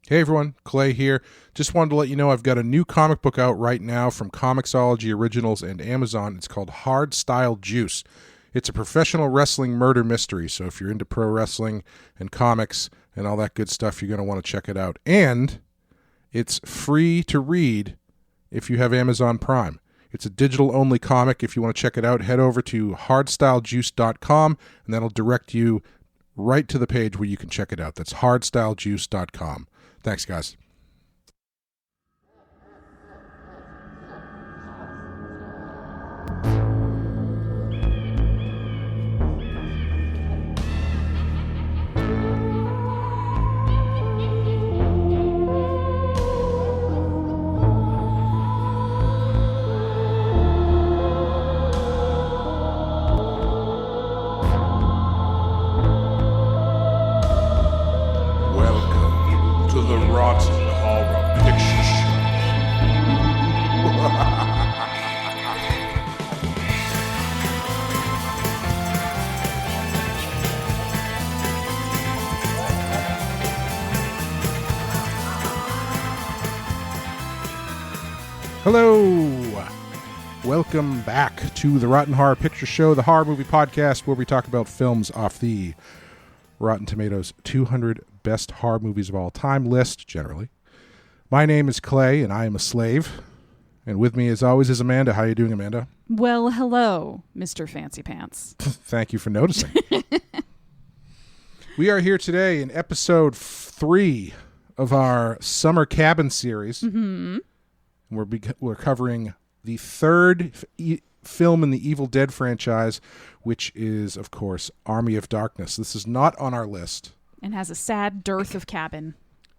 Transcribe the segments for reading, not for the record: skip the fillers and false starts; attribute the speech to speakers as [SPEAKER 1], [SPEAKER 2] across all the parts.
[SPEAKER 1] Hey everyone, Clay here. Just wanted to let you know I've got a new comic book out right now from Comixology Originals and Amazon. It's called Hardstyle Juice. It's a professional wrestling murder mystery, so if you're into pro wrestling and comics and all that good stuff, you're going to want to check it out. And it's free to read if you have Amazon Prime. It's a digital-only comic. If you want to check it out, head over to hardstylejuice.com, and that'll direct you right to the page where you can check it out. That's hardstylejuice.com. Thanks, guys. Hello! Welcome back to the Rotten Horror Picture Show, the horror movie podcast where we talk about films off the Rotten Tomatoes 200 Best Horror Movies of All Time list, generally. My name is Clay, and I am a slave. And with me, as always, is Amanda. How are you doing, Amanda?
[SPEAKER 2] Well, hello, Mr. Fancy Pants.
[SPEAKER 1] Thank you for noticing. We are here today in episode 3 of our Summer Cabin series.
[SPEAKER 2] Mm-hmm.
[SPEAKER 1] We're covering the third film in the Evil Dead franchise, which is, of course, Army of Darkness. This is not on our list.
[SPEAKER 2] And has a sad dearth of cabin.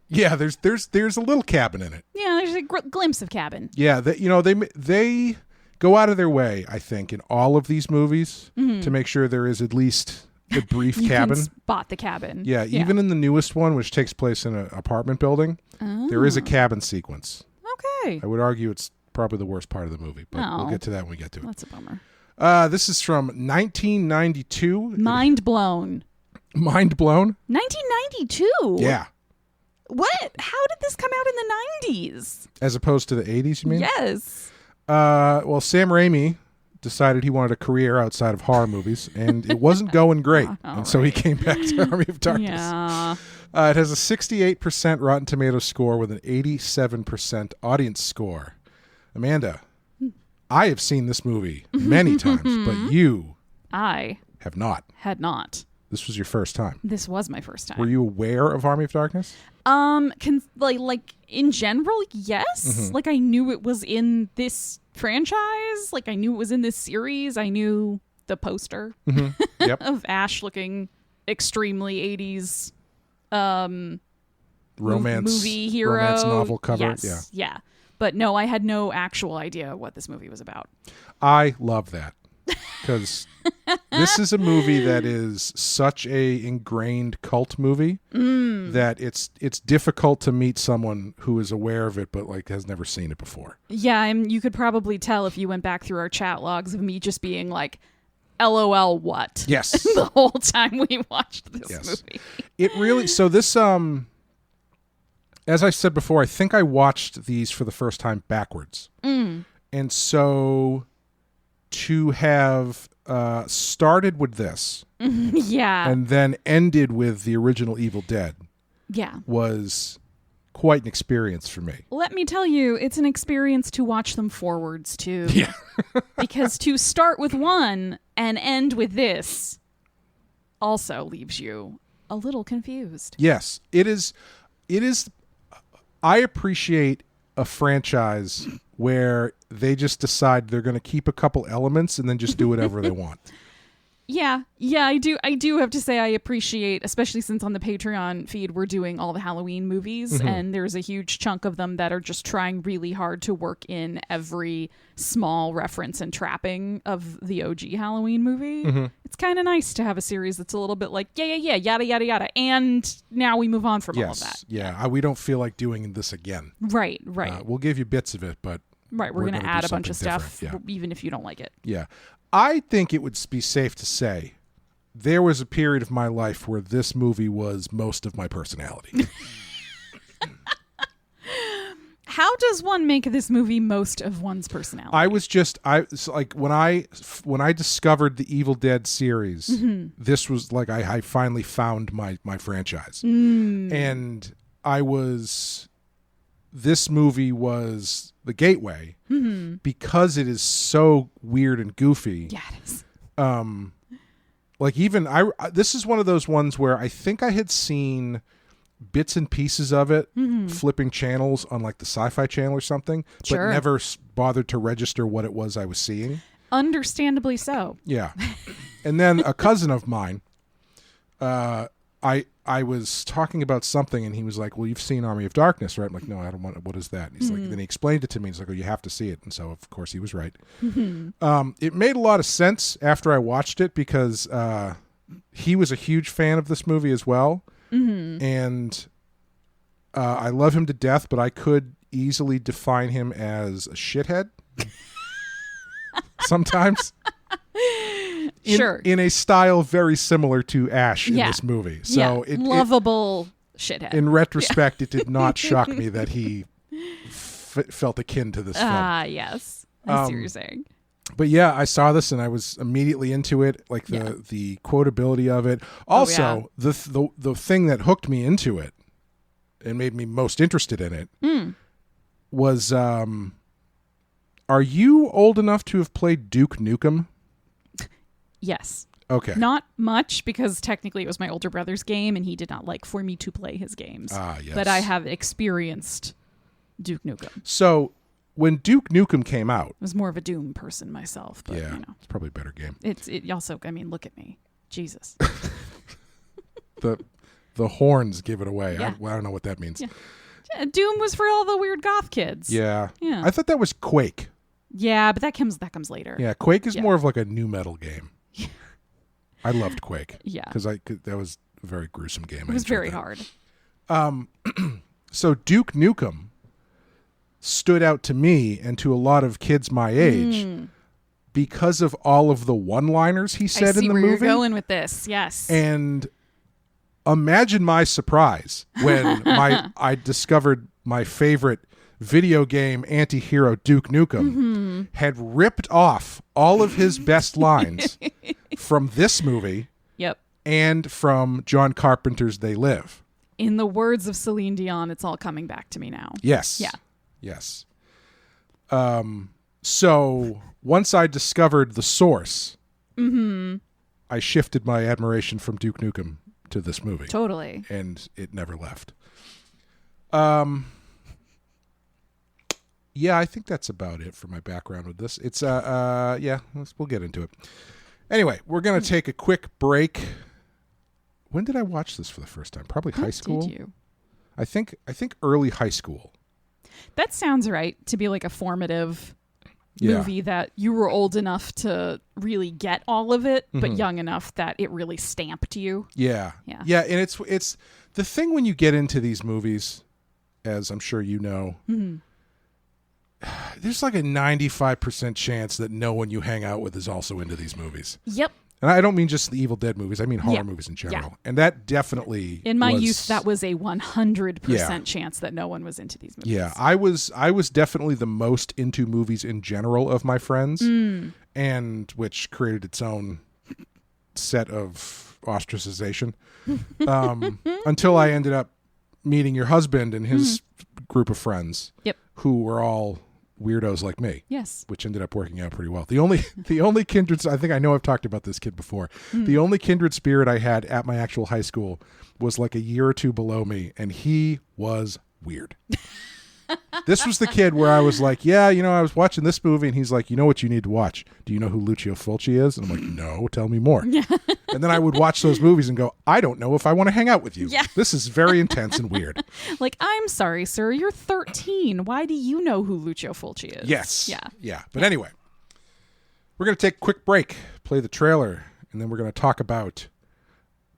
[SPEAKER 1] Yeah, there's a little cabin in it.
[SPEAKER 2] Yeah, there's a glimpse of cabin.
[SPEAKER 1] Yeah, they go out of their way, I think, in all of these movies to make sure there is at least a brief
[SPEAKER 2] you
[SPEAKER 1] cabin.
[SPEAKER 2] Can spot the cabin.
[SPEAKER 1] Yeah, even in the newest one, which takes place in an apartment building, there is a cabin sequence.
[SPEAKER 2] Okay.
[SPEAKER 1] I would argue it's probably the worst part of the movie, but we'll get to that when we get to it.
[SPEAKER 2] That's a bummer.
[SPEAKER 1] This is from 1992.
[SPEAKER 2] Mind blown.
[SPEAKER 1] Mind blown?
[SPEAKER 2] 1992?
[SPEAKER 1] Yeah.
[SPEAKER 2] What? How did this come out in the 90s?
[SPEAKER 1] As opposed to the 80s, you mean?
[SPEAKER 2] Yes.
[SPEAKER 1] Well, Sam Raimi decided he wanted a career outside of horror movies, and it wasn't going great. So he came back to Army of Darkness.
[SPEAKER 2] Yeah.
[SPEAKER 1] It has a 68% Rotten Tomatoes score with an 87% audience score. Amanda, I have seen this movie many times, but you have not.
[SPEAKER 2] Had not.
[SPEAKER 1] This was your first time.
[SPEAKER 2] This was my first time.
[SPEAKER 1] Were you aware of Army of Darkness?
[SPEAKER 2] Like in general, yes.
[SPEAKER 1] Mm-hmm.
[SPEAKER 2] Like I knew it was in this franchise. Like I knew it was in this series. I knew the poster
[SPEAKER 1] Yep.
[SPEAKER 2] of Ash looking extremely 80s
[SPEAKER 1] Romance
[SPEAKER 2] movie hero.
[SPEAKER 1] Romance novel cover.
[SPEAKER 2] Yes, yeah. But no, I had no actual idea what this movie was about.
[SPEAKER 1] I love that. Because this is a movie that is such a ingrained cult movie that it's difficult to meet someone who is aware of it but like has never seen it before.
[SPEAKER 2] Yeah, and you could probably tell if you went back through our chat logs of me just being like, LOL what?
[SPEAKER 1] Yes.
[SPEAKER 2] The whole time we watched this movie.
[SPEAKER 1] It really, so this, as I said before, I think I watched these for the first time backwards. And so to have started with this
[SPEAKER 2] yeah,
[SPEAKER 1] and then ended with the original Evil Dead was quite an experience for me.
[SPEAKER 2] Let me tell you, it's an experience to watch them forwards too.
[SPEAKER 1] Yeah.
[SPEAKER 2] Because to start with one and end with this also leaves you a little confused.
[SPEAKER 1] Yes, it is. I appreciate a franchise where they just decide they're going to keep a couple elements and then just do whatever they want.
[SPEAKER 2] Yeah, I do have to say I appreciate, especially since on the Patreon feed we're doing all the Halloween movies, and there's a huge chunk of them that are just trying really hard to work in every small reference and trapping of the OG Halloween movie. It's kind of nice to have a series that's a little bit like, yeah, yada, yada, yada, and now we move on from all of that.
[SPEAKER 1] Yeah, we don't feel like doing this again.
[SPEAKER 2] Right.
[SPEAKER 1] We'll give you bits of it, but
[SPEAKER 2] we're going to add a bunch of stuff,
[SPEAKER 1] yeah.
[SPEAKER 2] even if you don't like it.
[SPEAKER 1] Yeah. I think it would be safe to say there was a period of my life where this movie was most of my personality.
[SPEAKER 2] How does one make this movie most of one's personality?
[SPEAKER 1] So like when I discovered the Evil Dead series, this was like I finally found my franchise. And this movie was the gateway because it is so weird and goofy.
[SPEAKER 2] Yeah, it is.
[SPEAKER 1] Like even this is one of those ones where I think I had seen bits and pieces of it flipping channels on like the Sci-Fi Channel or something, but never bothered to register what it was I was seeing.
[SPEAKER 2] Understandably so.
[SPEAKER 1] Yeah. And then a cousin of mine, I was talking about something and he was like, well, you've seen Army of Darkness, right? I'm like, no, I don't want it. What is that? And he's like, then he explained it to me. He's like, oh, you have to see it. And so of course he was right. It made a lot of sense after I watched it because he was a huge fan of this movie as well. And I love him to death, but I could easily define him as a shithead sometimes. In a style very similar to Ash in this movie. So
[SPEAKER 2] lovable shithead.
[SPEAKER 1] In retrospect, it did not shock me that he felt akin to this film.
[SPEAKER 2] Yes. I see what you're saying.
[SPEAKER 1] But yeah, I saw this and I was immediately into it, like the quotability of it. Also, the thing that hooked me into it and made me most interested in it was, are you old enough to have played Duke Nukem?
[SPEAKER 2] Yes.
[SPEAKER 1] Okay.
[SPEAKER 2] Not much because technically it was my older brother's game and he did not like for me to play his games.
[SPEAKER 1] Yes.
[SPEAKER 2] But I have experienced Duke Nukem.
[SPEAKER 1] So when Duke Nukem came out,
[SPEAKER 2] I was more of a Doom person myself, but
[SPEAKER 1] it's probably a better game.
[SPEAKER 2] It also, I mean, look at me. Jesus.
[SPEAKER 1] the horns give it away.
[SPEAKER 2] Yeah.
[SPEAKER 1] I don't know what that means.
[SPEAKER 2] Yeah. Doom was for all the weird goth kids.
[SPEAKER 1] Yeah. I thought that was Quake.
[SPEAKER 2] Yeah, but that comes later.
[SPEAKER 1] Yeah, Quake is more of like a new metal game. I loved Quake.
[SPEAKER 2] Yeah.
[SPEAKER 1] Because that was a very gruesome game.
[SPEAKER 2] It was very hard.
[SPEAKER 1] So Duke Nukem stood out to me and to a lot of kids my age because of all of the one-liners he said in the movie. I see where
[SPEAKER 2] you're going with this. Yes.
[SPEAKER 1] And imagine my surprise when I discovered my favorite video game anti-hero Duke Nukem had ripped off all of his best lines from this movie and from John Carpenter's They Live.
[SPEAKER 2] In the words of Celine Dion, it's all coming back to me now.
[SPEAKER 1] Yes. Yeah. Yes. So once I discovered the source, I shifted my admiration from Duke Nukem to this movie.
[SPEAKER 2] Totally.
[SPEAKER 1] And it never left. Yeah, I think that's about it for my background with this. It's we'll get into it. Anyway, we're going to take a quick break. When did I watch this for the first time? Probably high school.
[SPEAKER 2] Did you?
[SPEAKER 1] I think early high school.
[SPEAKER 2] That sounds right to be like a formative movie that you were old enough to really get all of it, but young enough that it really stamped you.
[SPEAKER 1] Yeah. Yeah, and it's the thing when you get into these movies, as I'm sure you know, there's like a 95% chance that no one you hang out with is also into these movies.
[SPEAKER 2] Yep.
[SPEAKER 1] And I don't mean just the Evil Dead movies. I mean horror movies in general. Yeah. And that definitely
[SPEAKER 2] in my youth, that was a 100% chance that no one was into these movies.
[SPEAKER 1] Yeah, I was definitely the most into movies in general of my friends, and which created its own set of ostracization until I ended up meeting your husband and his group of friends.
[SPEAKER 2] Yep.
[SPEAKER 1] Who were all weirdos like me.
[SPEAKER 2] Yes.
[SPEAKER 1] Which ended up working out pretty well. The only kindred, I think I know I've talked about this kid before. The only kindred spirit I had at my actual high school was like a year or two below me, and he was weird. This was the kid where I was like, yeah, I was watching this movie, and he's like, you know what you need to watch? Do you know who Lucio Fulci is? And I'm like, no, tell me more. And then I would watch those movies and go, I don't know if I want to hang out with you. Yeah. This is very intense and weird.
[SPEAKER 2] Like, I'm sorry, sir, you're 13. Why do you know who Lucio Fulci is?
[SPEAKER 1] Yes. Yeah. But anyway, we're going to take a quick break, play the trailer, and then we're going to talk about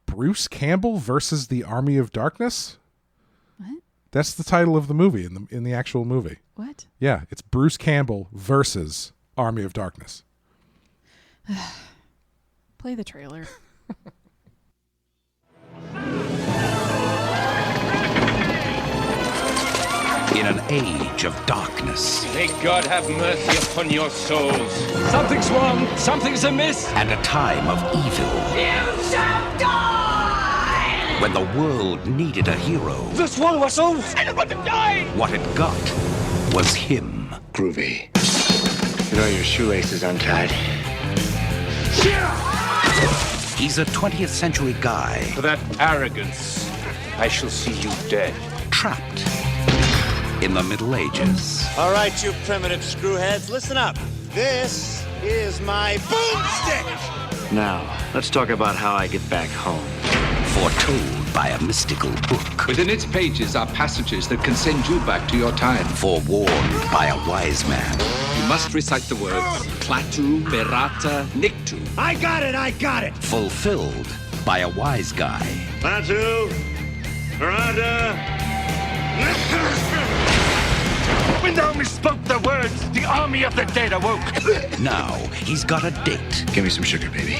[SPEAKER 1] Bruce Campbell versus the Army of Darkness.
[SPEAKER 2] What?
[SPEAKER 1] That's the title of the movie in the actual movie.
[SPEAKER 2] What?
[SPEAKER 1] Yeah, it's Bruce Campbell versus Army of Darkness.
[SPEAKER 2] Play the trailer.
[SPEAKER 3] In an age of darkness.
[SPEAKER 4] May God have mercy upon your souls.
[SPEAKER 5] Something's wrong. Something's amiss.
[SPEAKER 3] And a time of evil.
[SPEAKER 6] You shall die!
[SPEAKER 3] When the world needed a hero.
[SPEAKER 5] This one was all.
[SPEAKER 4] Anyone to die!
[SPEAKER 3] What it got was him.
[SPEAKER 7] Groovy. You know your shoelace is untied.
[SPEAKER 3] He's a 20th century guy.
[SPEAKER 4] For that arrogance, I shall see you dead.
[SPEAKER 3] Trapped in the Middle Ages.
[SPEAKER 8] All right, you primitive screwheads, listen up. This is my boomstick.
[SPEAKER 7] Now, let's talk about how I get back home.
[SPEAKER 3] Foretold by a mystical book.
[SPEAKER 5] Within its pages are passages that can send you back to your time.
[SPEAKER 3] Forewarned by a wise man.
[SPEAKER 5] You must recite the words Klaatu, Berata, Niktu.
[SPEAKER 8] I got it.
[SPEAKER 3] Fulfilled by a wise guy.
[SPEAKER 8] Klaatu, Barada.
[SPEAKER 4] When thou misspoke the words, the army of the dead awoke.
[SPEAKER 3] Now he's got a date.
[SPEAKER 7] Give me some sugar, baby.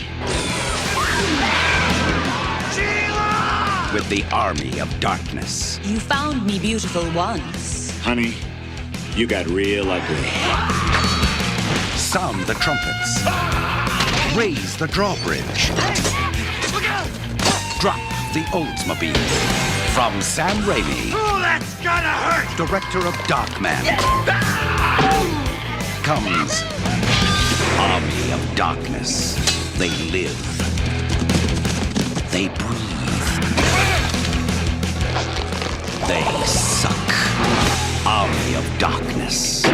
[SPEAKER 3] With the army of darkness.
[SPEAKER 6] You found me beautiful once.
[SPEAKER 7] Honey, you got real ugly.
[SPEAKER 3] Sound the trumpets. Raise the drawbridge. Drop the Oldsmobile. From Sam Raimi.
[SPEAKER 8] Oh, that's gonna hurt.
[SPEAKER 3] Director of Darkman. Comes Army of Darkness. They live. They breathe. They suck. Army of Darkness.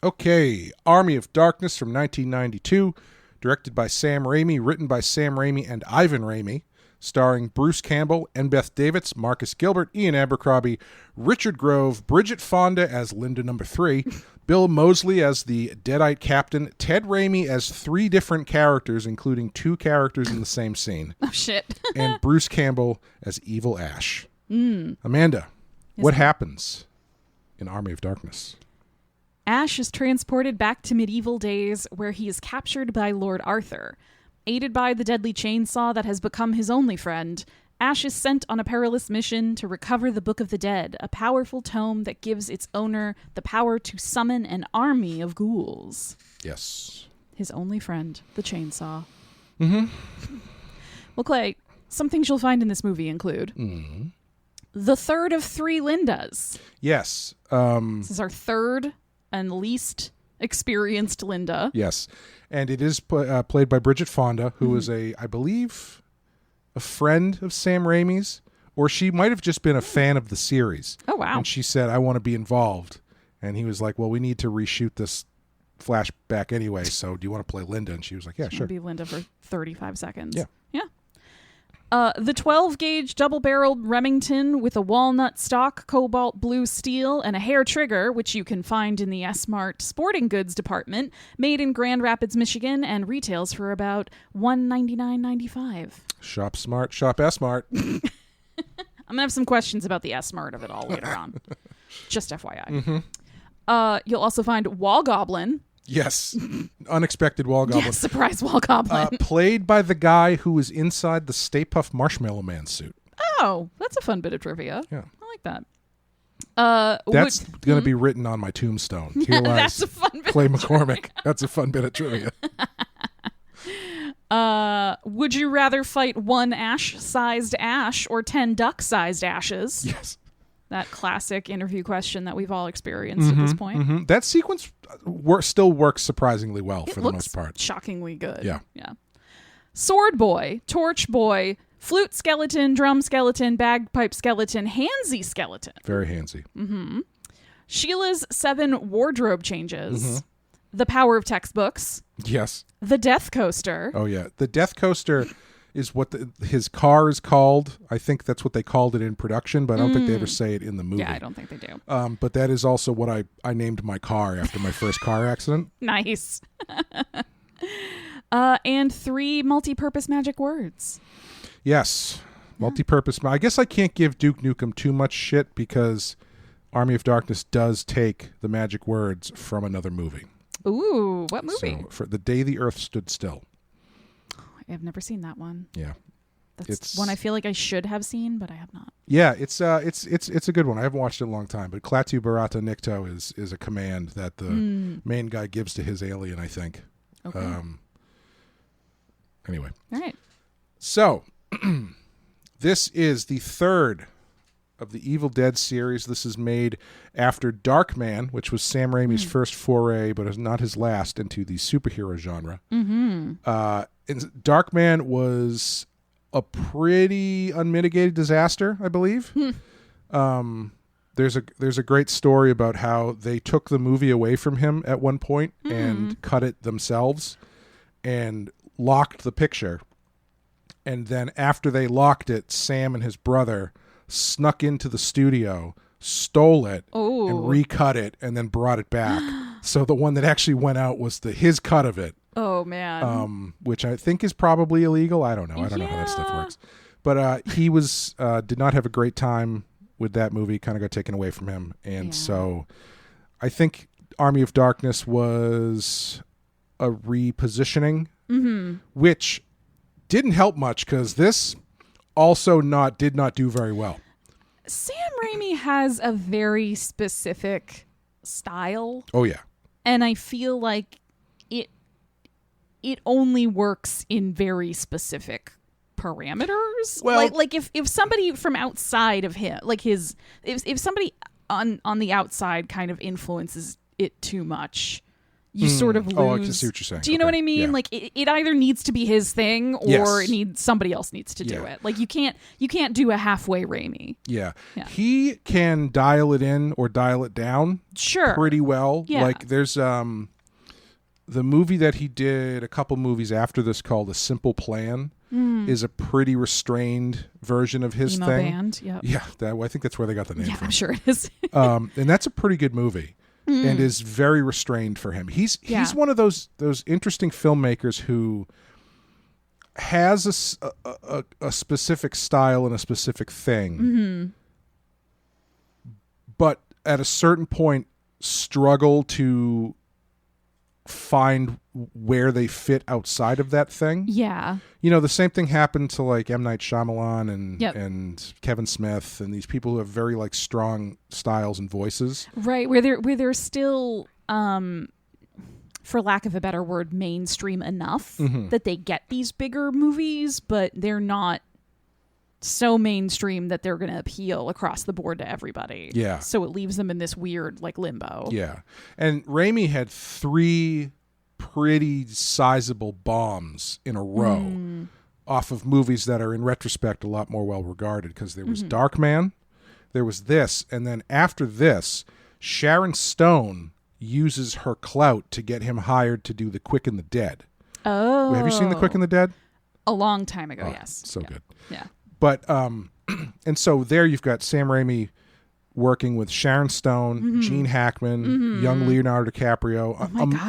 [SPEAKER 1] Okay, Army of Darkness from 1992, directed by Sam Raimi, written by Sam Raimi and Ivan Raimi, starring Bruce Campbell, Beth Davids, Marcus Gilbert, Ian Abercrombie, Richard Grove, Bridget Fonda as Linda No. 3, Bill Moseley as the Deadite Captain, Ted Raimi as 3 different characters, including 2 characters in the same scene.
[SPEAKER 2] Oh, shit.
[SPEAKER 1] And Bruce Campbell as Evil Ash. Amanda, what happens in Army of Darkness?
[SPEAKER 2] Ash is transported back to medieval days where he is captured by Lord Arthur. Aided by the deadly chainsaw that has become his only friend, Ash is sent on a perilous mission to recover the Book of the Dead, a powerful tome that gives its owner the power to summon an army of ghouls.
[SPEAKER 1] Yes.
[SPEAKER 2] His only friend, the chainsaw. Mm-hmm. Well, Clay, some things you'll find in this movie include the third of 3 Lindas.
[SPEAKER 1] Yes.
[SPEAKER 2] This is our third and least experienced Linda.
[SPEAKER 1] Yes. And it is played by Bridget Fonda, who is I believe, a friend of Sam Raimi's, or she might have just been a fan of the series.
[SPEAKER 2] Oh, wow.
[SPEAKER 1] And she said, I want to be involved. And he was like, well, we need to reshoot this flashback anyway, so do you want to play Linda? And she was like, yeah, sure.
[SPEAKER 2] Be Linda for 35 seconds.
[SPEAKER 1] Yeah.
[SPEAKER 2] The 12-gauge double-barreled Remington with a walnut stock, cobalt blue steel, and a hair trigger, which you can find in the S-Mart sporting goods department, made in Grand Rapids, Michigan, and retails for about $199.95.
[SPEAKER 1] Shop smart, shop S-Mart.
[SPEAKER 2] I'm going to have some questions about the S-Mart of it all later on. Just FYI. You'll also find Wall Goblin.
[SPEAKER 1] Yes. Unexpected Wall Goblin.
[SPEAKER 2] Yes, surprise Wall Goblin.
[SPEAKER 1] Played by the guy who was inside the Stay Puft Marshmallow Man suit.
[SPEAKER 2] Oh, that's a fun bit of trivia.
[SPEAKER 1] Yeah.
[SPEAKER 2] I like that.
[SPEAKER 1] That's going to be written on my tombstone. Here lies
[SPEAKER 2] That's a fun bit
[SPEAKER 1] Clay
[SPEAKER 2] of
[SPEAKER 1] McCormick. That's a fun bit of trivia.
[SPEAKER 2] Would you rather fight 1 ash-sized ash or 10 duck-sized ashes?
[SPEAKER 1] Yes.
[SPEAKER 2] That classic interview question that we've all experienced at this point.
[SPEAKER 1] That sequence still works surprisingly well
[SPEAKER 2] It
[SPEAKER 1] for the
[SPEAKER 2] looks
[SPEAKER 1] most part.
[SPEAKER 2] shockingly good.
[SPEAKER 1] Yeah.
[SPEAKER 2] Sword boy, torch boy, flute skeleton, drum skeleton, bagpipe skeleton, handsy skeleton.
[SPEAKER 1] Very handsy.
[SPEAKER 2] Sheila's 7 wardrobe changes. The power of textbooks.
[SPEAKER 1] Yes.
[SPEAKER 2] The death coaster.
[SPEAKER 1] Oh, yeah. The Death Coaster is what his car is called. I think that's what they called it in production, but I don't think they ever say it in the movie.
[SPEAKER 2] Yeah, I don't think they do.
[SPEAKER 1] But that is also what I named my car after my first car accident.
[SPEAKER 2] Nice. And 3 multi-purpose magic words.
[SPEAKER 1] Yes. Multi-purpose. I guess I can't give Duke Nukem too much shit because Army of Darkness does take the magic words from another movie.
[SPEAKER 2] Ooh, what movie?
[SPEAKER 1] So, for The Day the Earth Stood Still.
[SPEAKER 2] I've never seen that one.
[SPEAKER 1] Yeah.
[SPEAKER 2] That's one I feel like I should have seen, but I have not.
[SPEAKER 1] Yeah, it's a good one. I haven't watched it in a long time, but Klaatu Barata Nikto is a command that the main guy gives to his alien, I think.
[SPEAKER 2] Okay.
[SPEAKER 1] Anyway.
[SPEAKER 2] All right.
[SPEAKER 1] So, this is the third of the Evil Dead series. This is made after Darkman, which was Sam Raimi's first foray, but is not his last, into the superhero genre. And Darkman was a pretty unmitigated disaster, I believe. There's a great story about how they took the movie away from him at one point and cut it themselves and locked the picture. And then after they locked it, Sam and his brother snuck into the studio, stole it, and recut it, and then brought it back. So the one that actually went out was his cut of it.
[SPEAKER 2] Oh, man.
[SPEAKER 1] Which I think is probably illegal. I don't know. I don't know how that stuff works. But he did not have a great time with that movie. Kind of got taken away from him. And so I think Army of Darkness was a repositioning, which didn't help much because this also did not do very well.
[SPEAKER 2] Sam Raimi has a very specific style.
[SPEAKER 1] Oh, yeah.
[SPEAKER 2] And I feel like it only works in very specific parameters.
[SPEAKER 1] Well,
[SPEAKER 2] like if somebody from outside of him, like if somebody on the outside kind of influences it too much, you sort of lose.
[SPEAKER 1] Oh, I can see what you're saying.
[SPEAKER 2] Do you know what I mean?
[SPEAKER 1] Yeah.
[SPEAKER 2] Like it either needs to be his thing or somebody else needs to do it. Like you can't do a halfway Raimi.
[SPEAKER 1] Yeah. He can dial it in or dial it down pretty well.
[SPEAKER 2] Yeah.
[SPEAKER 1] Like there's the movie that he did a couple movies after this called A Simple Plan is a pretty restrained version of his
[SPEAKER 2] Emo
[SPEAKER 1] thing.
[SPEAKER 2] band, yep.
[SPEAKER 1] Yeah, I think that's where they got the name from.
[SPEAKER 2] I'm sure it is.
[SPEAKER 1] And that's a pretty good movie. And is very restrained for him. He's one of those interesting filmmakers who has a specific style and a specific thing, but at a certain point struggle to find where they fit outside of that thing.
[SPEAKER 2] Yeah.
[SPEAKER 1] You know, the same thing happened to like M. Night Shyamalan and Kevin Smith and these people who have very like strong styles and voices.
[SPEAKER 2] Right, where they're still for lack of a better word, mainstream enough that they get these bigger movies, but they're not so mainstream that they're going to appeal across the board to everybody.
[SPEAKER 1] Yeah.
[SPEAKER 2] So it leaves them in this weird like limbo.
[SPEAKER 1] Yeah. And Raimi had 3 pretty sizable bombs in a row off of movies that are in retrospect a lot more well regarded, because there was Darkman, there was this, and then after this, Sharon Stone uses her clout to get him hired to do The Quick and the Dead.
[SPEAKER 2] Oh.
[SPEAKER 1] Have you seen The Quick and the Dead?
[SPEAKER 2] A long time ago, yes.
[SPEAKER 1] So good.
[SPEAKER 2] Yeah.
[SPEAKER 1] But and so there you've got Sam Raimi working with Sharon Stone, Gene Hackman, young Leonardo DiCaprio,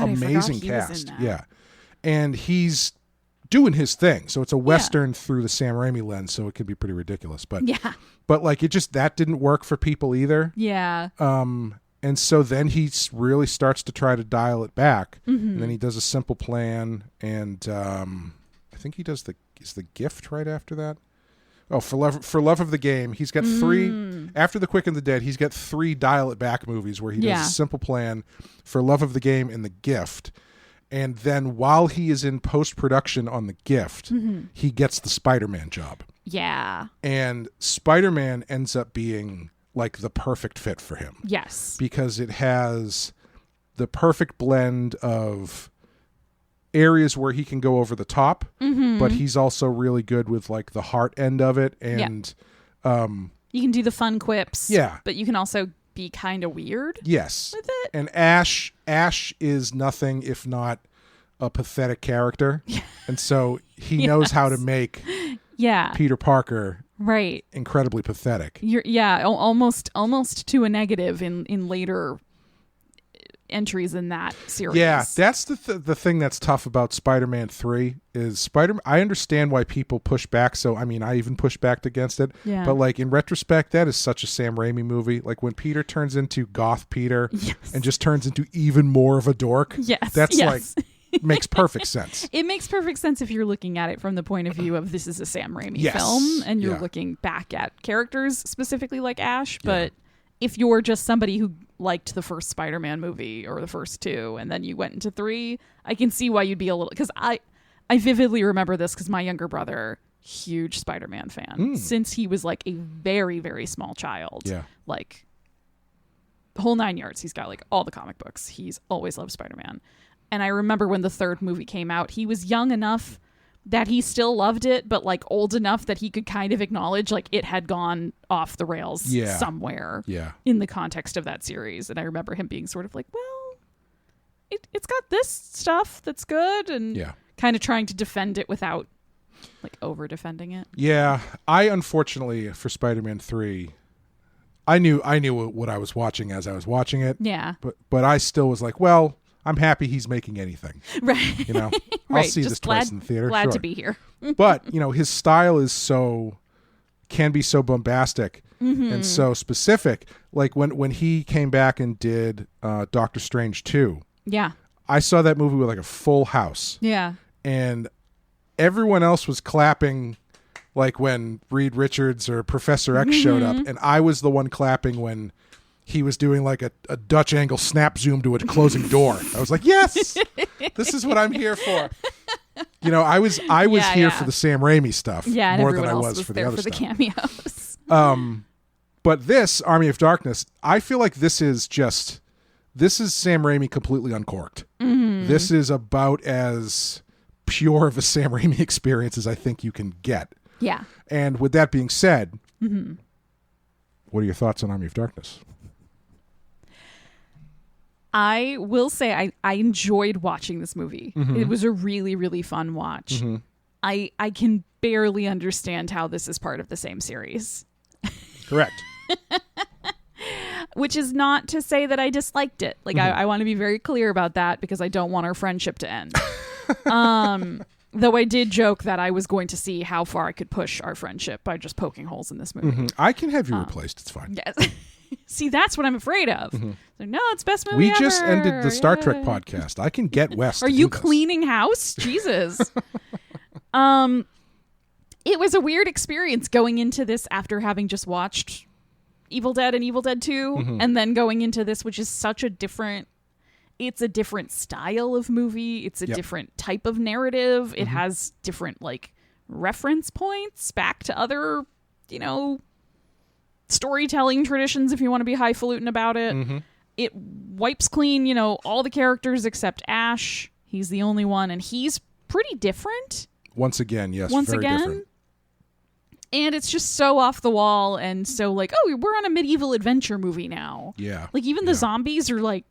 [SPEAKER 1] amazing cast. Yeah. And he's doing his thing. So it's a Western through the Sam Raimi lens, so it can be pretty ridiculous. But but like that didn't work for people either.
[SPEAKER 2] Yeah.
[SPEAKER 1] And so then he really starts to try to dial it back. And then he does A Simple Plan, and I think he does is the Gift right after that. Oh, for love of the game, he's got 3 after The Quick and the Dead. He's got 3 dial it back movies where he does A Simple Plan, For Love of the Game, and The Gift. And then while he is in post production on The Gift, he gets the Spider-Man job.
[SPEAKER 2] Yeah.
[SPEAKER 1] And Spider-Man ends up being like the perfect fit for him.
[SPEAKER 2] Yes.
[SPEAKER 1] Because it has the perfect blend of areas where he can go over the top, but he's also really good with like the heart end of it, and
[SPEAKER 2] you can do the fun quips, but you can also be kind of weird
[SPEAKER 1] with
[SPEAKER 2] it.
[SPEAKER 1] And Ash is nothing if not a pathetic character, and so he knows how to make Peter Parker incredibly pathetic.
[SPEAKER 2] Almost to a negative in later entries in that series.
[SPEAKER 1] Yeah, that's the thing that's tough about Spider-Man 3 is I understand why people push back. So I mean, I even pushed back against it. Yeah. But like in retrospect, that is such a Sam Raimi movie. Like when Peter turns into goth Peter and just turns into even more of a dork.
[SPEAKER 2] Yes.
[SPEAKER 1] That's like makes perfect sense.
[SPEAKER 2] It makes perfect sense if you're looking at it from the point of view of this is a Sam Raimi film and you're looking back at characters specifically like Ash. But if you're just somebody who liked the first Spider-Man movie or the first two and then you went into 3, I can see why you'd be a little... Because I vividly remember this because my younger brother, huge Spider-Man fan, since he was like a very, very small child.
[SPEAKER 1] Yeah.
[SPEAKER 2] Like the whole 9 yards. He's got like all the comic books. He's always loved Spider-Man. And I remember when the 3rd movie came out, he was young enough that he still loved it, but like old enough that he could kind of acknowledge like it had gone off the rails somewhere in the context of that series. And I remember him being sort of like, well, it's got this stuff that's good, and kind of trying to defend it without like over defending it.
[SPEAKER 1] Yeah. I unfortunately for Spider-Man 3, I knew what I was watching as I was watching it.
[SPEAKER 2] Yeah.
[SPEAKER 1] But I still was like, well, I'm happy he's making anything.
[SPEAKER 2] Right.
[SPEAKER 1] You know, I'll see this twice in the theater.
[SPEAKER 2] Glad to be here.
[SPEAKER 1] But, you know, his style is can be so bombastic and so specific. Like when he came back and did Doctor Strange 2.
[SPEAKER 2] Yeah.
[SPEAKER 1] I saw that movie with like a full house.
[SPEAKER 2] Yeah.
[SPEAKER 1] And everyone else was clapping like when Reed Richards or Professor X showed up. And I was the one clapping when he was doing like a Dutch angle snap zoom to a closing door. I was like, yes, this is what I'm here for. You know, I was here for the Sam Raimi stuff more than I was for the other stuff.
[SPEAKER 2] Cameos.
[SPEAKER 1] But this Army of Darkness, I feel like this is Sam Raimi completely uncorked. This is about as pure of a Sam Raimi experience as I think you can get.
[SPEAKER 2] Yeah.
[SPEAKER 1] And with that being said, what are your thoughts on Army of Darkness?
[SPEAKER 2] I will say I enjoyed watching this movie. It was a really, really fun watch. I can barely understand how this is part of the same series.
[SPEAKER 1] Correct.
[SPEAKER 2] Which is not to say that I disliked it. Like I want to be very clear about that because I don't want our friendship to end. Though I did joke that I was going to see how far I could push our friendship by just poking holes in this movie.
[SPEAKER 1] I can have you replaced. It's fine.
[SPEAKER 2] Yes. See, that's what I'm afraid of. So, no, it's best movie ever.
[SPEAKER 1] We just ended the Star Trek podcast. I can get West.
[SPEAKER 2] Are you cleaning house? Jesus. It was a weird experience going into this after having just watched Evil Dead and Evil Dead 2, and then going into this, which is such a different... It's a different style of movie. It's a different type of narrative. It has different, like, reference points back to other, you know... storytelling traditions, if you want to be highfalutin about it. It wipes clean, you know, all the characters except Ash. He's the only one, and he's pretty different.
[SPEAKER 1] Once again, yes, very different.
[SPEAKER 2] And it's just so off the wall and so like, oh, we're on a medieval adventure movie now.
[SPEAKER 1] Yeah.
[SPEAKER 2] Like even the zombies are like,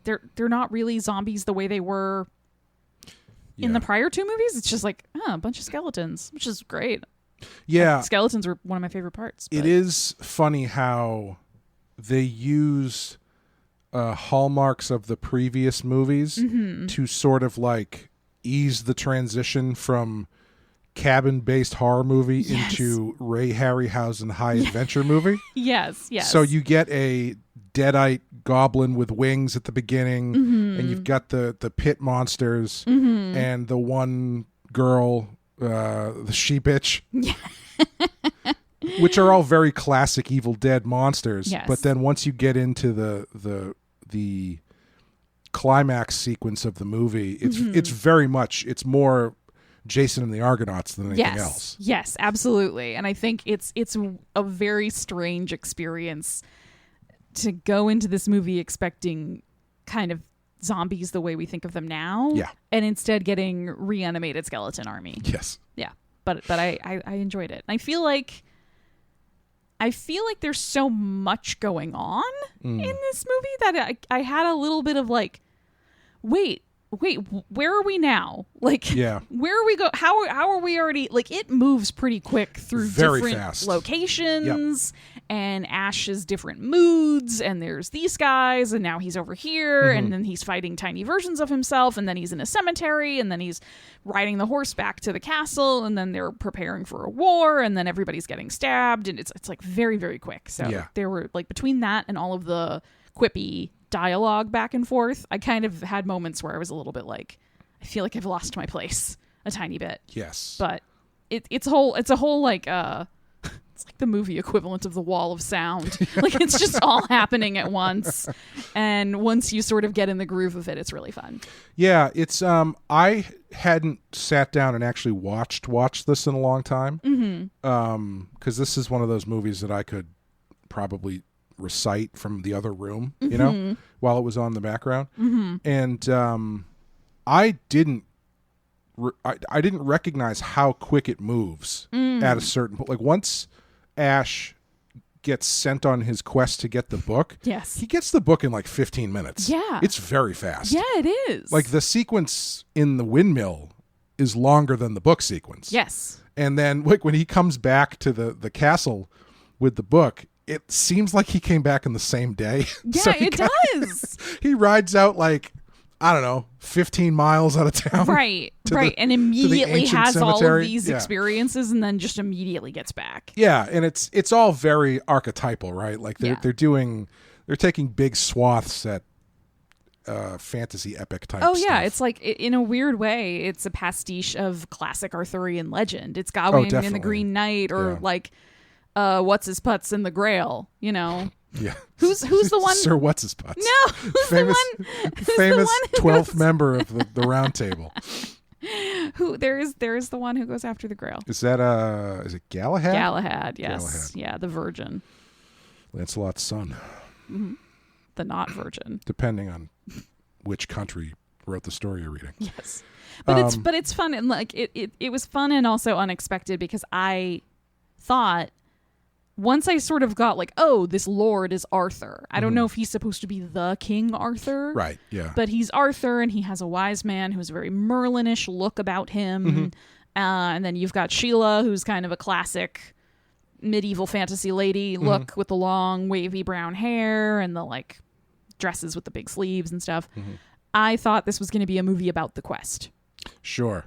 [SPEAKER 2] they're not really zombies the way they were in the prior 2 movies. It's just like, a bunch of skeletons, which is great.
[SPEAKER 1] Yeah.
[SPEAKER 2] Skeletons were one of my favorite parts.
[SPEAKER 1] It is funny how they use hallmarks of the previous movies to sort of like ease the transition from cabin-based horror movie into Ray Harryhausen high adventure movie.
[SPEAKER 2] Yes.
[SPEAKER 1] So you get a deadite goblin with wings at the beginning, and you've got the pit monsters and the one girl... the she-bitch, which are all very classic Evil Dead monsters.
[SPEAKER 2] Yes.
[SPEAKER 1] But then once you get into the climax sequence of the movie, it's more Jason and the Argonauts than anything else.
[SPEAKER 2] Yes, absolutely. And I think it's a very strange experience to go into this movie expecting kind of zombies the way we think of them now, and instead getting reanimated skeleton army.
[SPEAKER 1] Yes.
[SPEAKER 2] Yeah. But I enjoyed it. And I feel like there's so much going on in this movie that I had a little bit of like, wait, where are we now? Like, where are we go? How are we already? Like, it moves pretty quick through
[SPEAKER 1] very
[SPEAKER 2] different
[SPEAKER 1] fast
[SPEAKER 2] locations and Ash's different moods. And there's these guys, and now he's over here, and then he's fighting tiny versions of himself, and then he's in a cemetery, and then he's riding the horse back to the castle, and then they're preparing for a war, and then everybody's getting stabbed, and it's like very, very quick. So there were like between that and all of the quippy dialogue back and forth, I kind of had moments where I was a little bit like, I feel like I've lost my place a tiny bit.
[SPEAKER 1] Yes.
[SPEAKER 2] But it's a whole like it's like the movie equivalent of the wall of sound. Like it's just all happening at once. And once you sort of get in the groove of it, it's really fun.
[SPEAKER 1] Yeah, it's I hadn't sat down and actually watched this in a long time. Because this is one of those movies that I could probably recite from the other room, you know, while it was on the background. And I didn't recognize how quick it moves at a certain point. Like once Ash gets sent on his quest to get the book,
[SPEAKER 2] yes,
[SPEAKER 1] he gets the book in like 15 minutes.
[SPEAKER 2] Yeah.
[SPEAKER 1] It's very fast.
[SPEAKER 2] Yeah, it is.
[SPEAKER 1] Like the sequence in the windmill is longer than the book sequence.
[SPEAKER 2] Yes.
[SPEAKER 1] And then like when he comes back to the castle with the book, it seems like he came back in the same day.
[SPEAKER 2] Yeah,
[SPEAKER 1] So
[SPEAKER 2] it does.
[SPEAKER 1] He rides out like, I don't know, 15 miles out of town.
[SPEAKER 2] Right. And immediately has all of these experiences and then just immediately gets back.
[SPEAKER 1] Yeah, and it's all very archetypal, right? Like they're taking big swaths at fantasy epic type stuff.
[SPEAKER 2] It's like in a weird way, it's a pastiche of classic Arthurian legend. It's Gawain and the Green Knight, or like what's his putts in the Grail, you know.
[SPEAKER 1] Yeah.
[SPEAKER 2] Who's the one?
[SPEAKER 1] Sir What's His Putts.
[SPEAKER 2] No,
[SPEAKER 1] famous 12th member of the Round Table.
[SPEAKER 2] Who there is the one who goes after the Grail.
[SPEAKER 1] Is it Galahad?
[SPEAKER 2] Galahad, yes.
[SPEAKER 1] Galahad.
[SPEAKER 2] Yeah, the virgin.
[SPEAKER 1] Lancelot's son.
[SPEAKER 2] Mm-hmm. The not virgin.
[SPEAKER 1] Depending on which country wrote the story you're reading.
[SPEAKER 2] Yes. But it's fun, and like it was fun and also unexpected, because I thought once I sort of got like, oh, this lord is Arthur. I don't know if he's supposed to be the King Arthur.
[SPEAKER 1] Right, yeah.
[SPEAKER 2] But he's Arthur, and he has a wise man who's a very Merlin-ish look about him. And then you've got Sheila, who's kind of a classic medieval fantasy lady look with the long, wavy brown hair and the like dresses with the big sleeves and stuff. I thought this was going to be a movie about the quest.
[SPEAKER 1] Sure.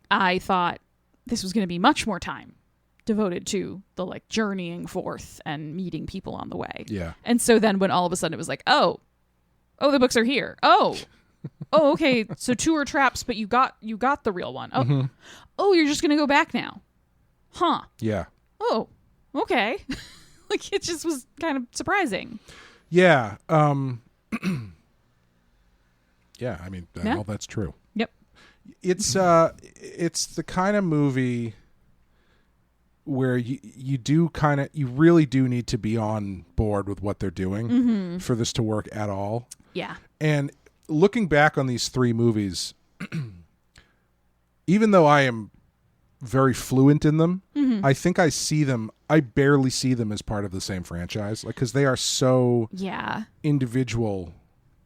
[SPEAKER 2] I thought this was going to be much more time devoted to the like journeying forth and meeting people on the way.
[SPEAKER 1] Yeah.
[SPEAKER 2] And so then when all of a sudden it was like, oh, the books are here. Oh, okay. So 2 are traps, but you got the real one. Oh, you're just going to go back now. Huh.
[SPEAKER 1] Yeah.
[SPEAKER 2] Oh, okay. Like it just was kind of surprising.
[SPEAKER 1] Yeah. Yeah, I mean, all that's true.
[SPEAKER 2] Yep.
[SPEAKER 1] It's the kind of movie where you really do need to be on board with what they're doing for this to work at all.
[SPEAKER 2] Yeah.
[SPEAKER 1] And looking back on these 3 movies, even though I am very fluent in them, I think I barely see them as part of the same franchise, like, because they are so individual,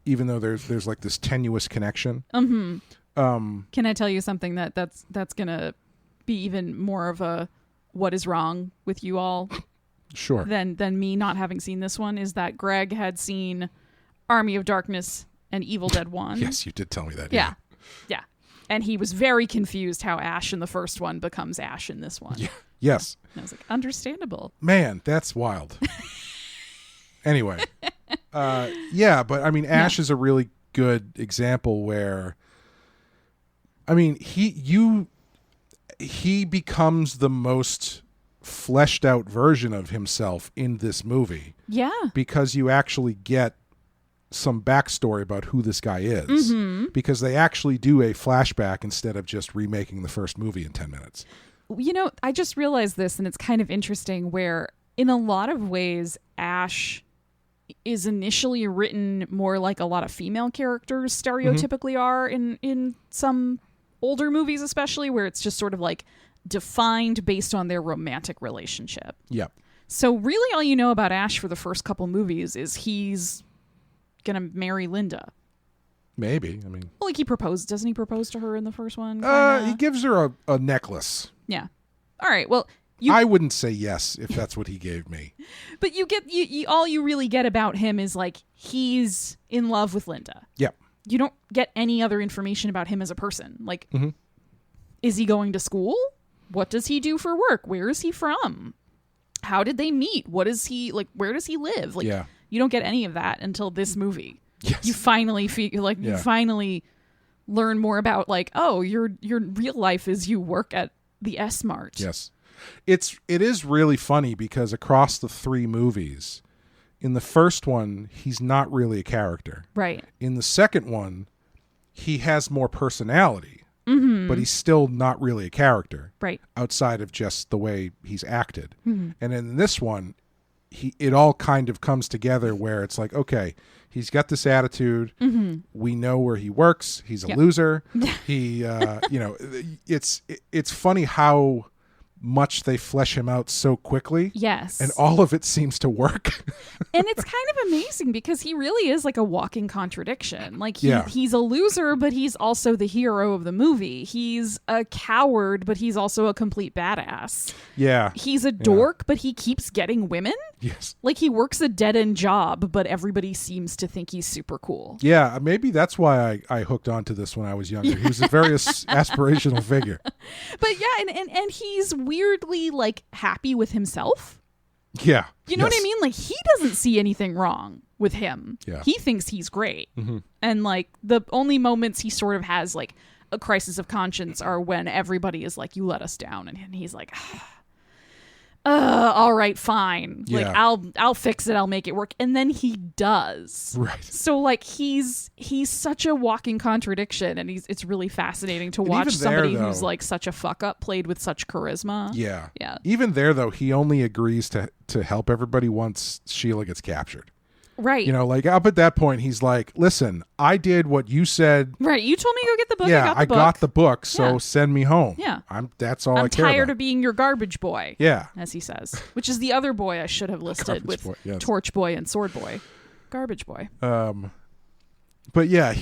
[SPEAKER 1] even though there's like this tenuous connection.
[SPEAKER 2] Can I tell you something that's gonna be even more of a what is wrong with you all?
[SPEAKER 1] Sure.
[SPEAKER 2] Than me not having seen this one, is that Greg had seen Army of Darkness and Evil Dead 1.
[SPEAKER 1] Yes, you did tell me that.
[SPEAKER 2] Yeah. And he was very confused how Ash in the first one becomes Ash in this one.
[SPEAKER 1] Yeah. Yes.
[SPEAKER 2] And I was like, understandable.
[SPEAKER 1] Man, that's wild. Anyway. Yeah, but I mean, Ash is a really good example where, I mean, he becomes the most fleshed out version of himself in this movie.
[SPEAKER 2] Yeah. Because
[SPEAKER 1] you actually get some backstory about who this guy is. Because they actually do a flashback instead of just remaking the first movie in 10 minutes.
[SPEAKER 2] You know, I just realized this, and it's kind of interesting, where in a lot of ways, Ash is initially written more like a lot of female characters stereotypically are in some older movies, especially, where it's just sort of like defined based on their romantic relationship.
[SPEAKER 1] Yep.
[SPEAKER 2] So really all you know about Ash for the first couple movies is he's gonna marry Linda.
[SPEAKER 1] Maybe. I mean,
[SPEAKER 2] well, like doesn't he propose to her in the first one?
[SPEAKER 1] He gives her a necklace.
[SPEAKER 2] Yeah. All right. Well,
[SPEAKER 1] I wouldn't say yes if that's what he gave me.
[SPEAKER 2] But you get all you really get about him is like he's in love with Linda.
[SPEAKER 1] Yep.
[SPEAKER 2] You don't get any other information about him as a person. Like, is he going to school? What does he do for work? Where is he from? How did they meet? What is he like? Where does he live? Like, you don't get any of that until this movie.
[SPEAKER 1] Yes.
[SPEAKER 2] You finally feel like you finally learn more about like, oh, your real life is you work at the S-Mart.
[SPEAKER 1] Yes. It is really funny because across the 3 movies, in the first one, he's not really a character.
[SPEAKER 2] Right.
[SPEAKER 1] In the second one, he has more personality, but he's still not really a character.
[SPEAKER 2] Right.
[SPEAKER 1] Outside of just the way he's acted. And in this one, it all kind of comes together where it's like, okay, he's got this attitude. We know where he works. He's a loser. He, it's funny how much they flesh him out so quickly.
[SPEAKER 2] Yes.
[SPEAKER 1] And all of it seems to work.
[SPEAKER 2] And it's kind of amazing because he really is like a walking contradiction. Like he's a loser, but he's also the hero of the movie. He's a coward, but he's also a complete badass.
[SPEAKER 1] Yeah.
[SPEAKER 2] He's a dork, but he keeps getting women.
[SPEAKER 1] Yes.
[SPEAKER 2] Like he works a dead-end job, but everybody seems to think he's super cool.
[SPEAKER 1] Yeah, maybe that's why I hooked onto this when I was younger. He was a very aspirational figure.
[SPEAKER 2] But yeah, and he's weirdly like happy with himself.
[SPEAKER 1] Yeah.
[SPEAKER 2] You know what I mean? Like he doesn't see anything wrong with him.
[SPEAKER 1] Yeah.
[SPEAKER 2] He thinks he's great. And like the only moments he sort of has like a crisis of conscience are when everybody is like, you let us down. And he's like, all right, fine.
[SPEAKER 1] Yeah.
[SPEAKER 2] Like I'll fix it. I'll make it work. And then he does.
[SPEAKER 1] Right.
[SPEAKER 2] So like he's such a walking contradiction, and it's really fascinating to watch somebody who's like such a fuck up played with such charisma.
[SPEAKER 1] Yeah.
[SPEAKER 2] Yeah.
[SPEAKER 1] Even there though, he only agrees to help everybody once Sheila gets captured.
[SPEAKER 2] Right.
[SPEAKER 1] You know, like up at that point, he's like, listen, I did what you said.
[SPEAKER 2] Right. You told me to go get the book.
[SPEAKER 1] Yeah,
[SPEAKER 2] I
[SPEAKER 1] got the book, so send me home.
[SPEAKER 2] Yeah.
[SPEAKER 1] That's all I care about.
[SPEAKER 2] I'm tired of being your garbage boy.
[SPEAKER 1] Yeah.
[SPEAKER 2] As he says. Which is the other boy I should have listed
[SPEAKER 1] Garbage
[SPEAKER 2] with
[SPEAKER 1] boy, yes.
[SPEAKER 2] Torch Boy and Sword Boy. Garbage boy.
[SPEAKER 1] But yeah,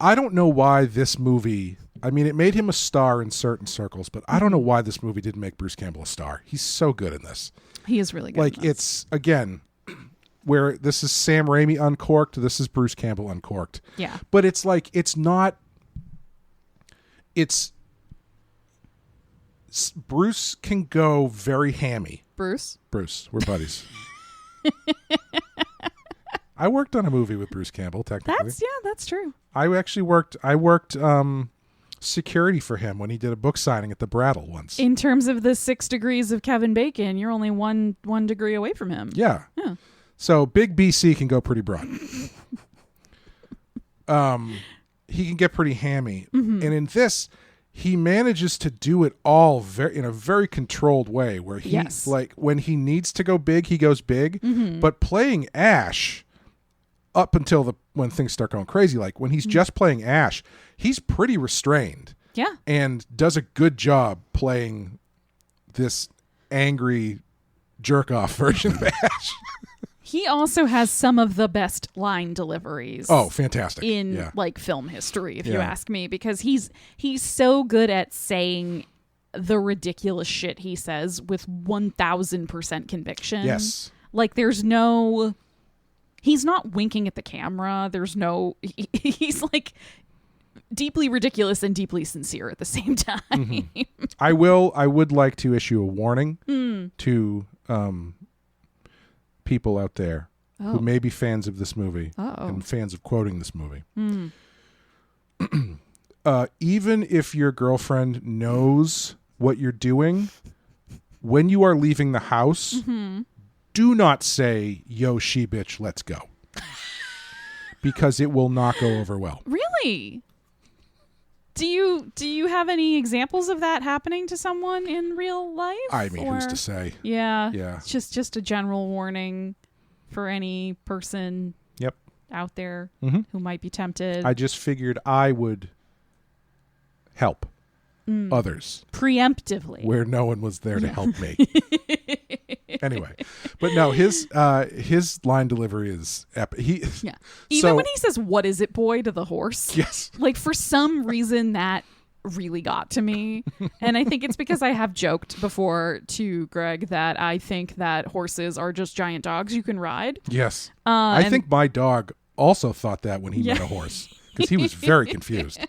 [SPEAKER 1] I don't know why this movie, I mean, it made him a star in certain circles, but I don't know why this movie didn't make Bruce Campbell a star. He's so good in this.
[SPEAKER 2] He is really good.
[SPEAKER 1] Like,
[SPEAKER 2] in this.
[SPEAKER 1] it's, again, where this is Sam Raimi uncorked, this is Bruce Campbell uncorked.
[SPEAKER 2] Yeah.
[SPEAKER 1] But it's like, Bruce can go very hammy.
[SPEAKER 2] Bruce,
[SPEAKER 1] we're buddies. I worked on a movie with Bruce Campbell, technically.
[SPEAKER 2] That's true.
[SPEAKER 1] I worked security for him when he did a book signing at the Brattle once.
[SPEAKER 2] In terms of the 6 degrees of Kevin Bacon, you're only one degree away from him.
[SPEAKER 1] Yeah. So Big BC can go pretty broad. He can get pretty hammy. And in this, he manages to do it all in a very controlled way where he like when he needs to go big, he goes big. But playing Ash up until when things start going crazy, like when he's just playing Ash, he's pretty restrained.
[SPEAKER 2] Yeah.
[SPEAKER 1] And does a good job playing this angry jerk off version of Ash.
[SPEAKER 2] He also has some of the best line deliveries.
[SPEAKER 1] Oh, fantastic.
[SPEAKER 2] In like film history, if you ask me, because he's so good at saying the ridiculous shit he says with 1000% conviction.
[SPEAKER 1] Yes.
[SPEAKER 2] Like he's not winking at the camera. He's like deeply ridiculous and deeply sincere at the same time.
[SPEAKER 1] I would like to issue a warning to people out there who may be fans of this movie and fans of quoting this movie. Even if your girlfriend knows what you're doing, when you are leaving the house, do not say, yo, she bitch, let's go. Because it will not go over well.
[SPEAKER 2] Really? Do you have any examples of that happening to someone in real life?
[SPEAKER 1] I mean, who's to say?
[SPEAKER 2] Yeah.
[SPEAKER 1] Yeah.
[SPEAKER 2] It's just a general warning for any person out there who might be tempted.
[SPEAKER 1] I just figured I would help others.
[SPEAKER 2] Preemptively.
[SPEAKER 1] Where no one was there to help me. Anyway. But no, his line delivery is epic.
[SPEAKER 2] Even when he says, "What is it, boy?" to the horse.
[SPEAKER 1] Yes.
[SPEAKER 2] Like for some reason that really got to me. And I think it's because I have joked before to Greg that I think that horses are just giant dogs you can ride.
[SPEAKER 1] Yes. I think my dog also thought that when he met a horse because he was very confused.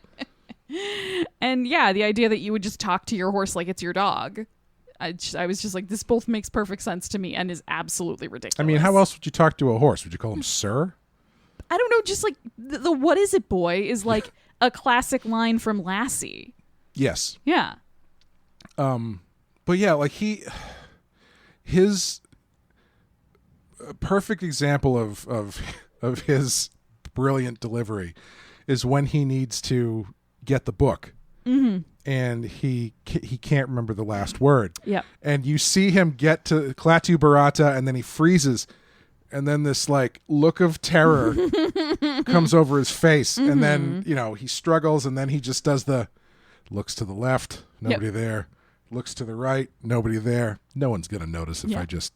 [SPEAKER 2] And the idea that you would just talk to your horse like it's your dog. I was just like, this both makes perfect sense to me and is absolutely ridiculous.
[SPEAKER 1] I mean, how else would you talk to a horse? Would you call him sir?
[SPEAKER 2] I don't know. Just like the what is it, boy is like a classic line from Lassie.
[SPEAKER 1] Yes.
[SPEAKER 2] Yeah.
[SPEAKER 1] But yeah, like his perfect example of his brilliant delivery is when he needs to get the book. Mm-hmm. And he can't remember the last word.
[SPEAKER 2] Yep.
[SPEAKER 1] And you see him get to Klaatu Barada, and then he freezes, and then this like look of terror comes over his face, and then he struggles, and then he just does the looks to the left, nobody there, looks to the right, nobody there. No one's gonna notice if I just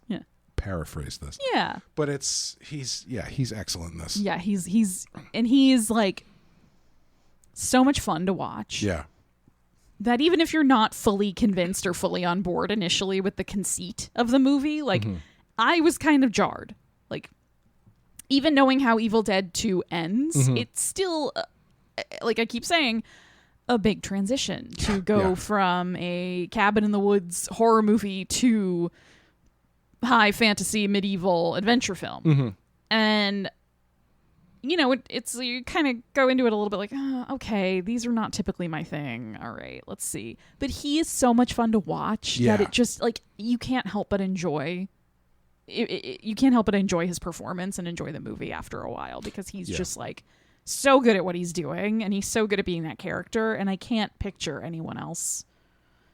[SPEAKER 1] paraphrase this.
[SPEAKER 2] Yeah.
[SPEAKER 1] But he's excellent in this.
[SPEAKER 2] Yeah, he's like so much fun to watch.
[SPEAKER 1] Yeah.
[SPEAKER 2] That even if you're not fully convinced or fully on board initially with the conceit of the movie, like I was kind of jarred. Like even knowing how Evil Dead 2 ends, it's still like I keep saying, a big transition to go from a cabin in the woods horror movie to high fantasy medieval adventure film. And it's you kind of go into it a little bit like, okay, these are not typically my thing. All right, let's see. But he is so much fun to watch that it just like you can't help but enjoy. You can't help but enjoy his performance and enjoy the movie after a while because he's just like so good at what he's doing and he's so good at being that character. And I can't picture anyone else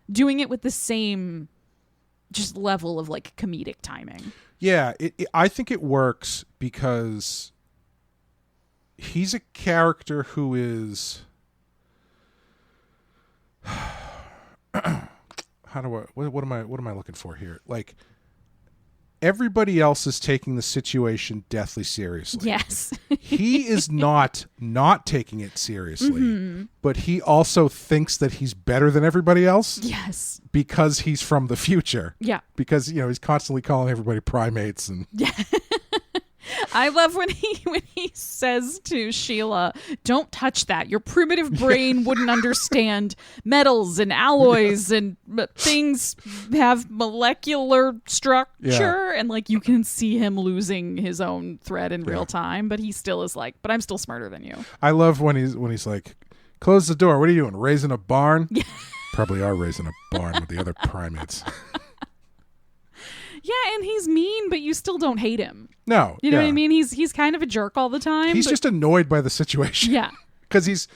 [SPEAKER 2] doing it with the same just level of like comedic timing.
[SPEAKER 1] Yeah, I think it works because he's a character who is what am I looking for here? Like everybody else is taking the situation deathly seriously.
[SPEAKER 2] Yes.
[SPEAKER 1] He is not taking it seriously, but he also thinks that he's better than everybody else.
[SPEAKER 2] Yes.
[SPEAKER 1] Because he's from the future.
[SPEAKER 2] Yeah.
[SPEAKER 1] Because he's constantly calling everybody primates and
[SPEAKER 2] I love when he says to Sheila, "Don't touch that. Your primitive brain wouldn't understand metals and alloys and things have molecular structure." And like you can see him losing his own thread in real time, but he still is like, "But I'm still smarter than you."
[SPEAKER 1] I love when he's like, "Close the door. What are you doing? Raising a barn?" Probably are raising a barn with the other primates.
[SPEAKER 2] Yeah, and he's mean, but you still don't hate him.
[SPEAKER 1] No.
[SPEAKER 2] You know what I mean? He's kind of a jerk all the time.
[SPEAKER 1] He's just annoyed by the situation.
[SPEAKER 2] Yeah.
[SPEAKER 1] Because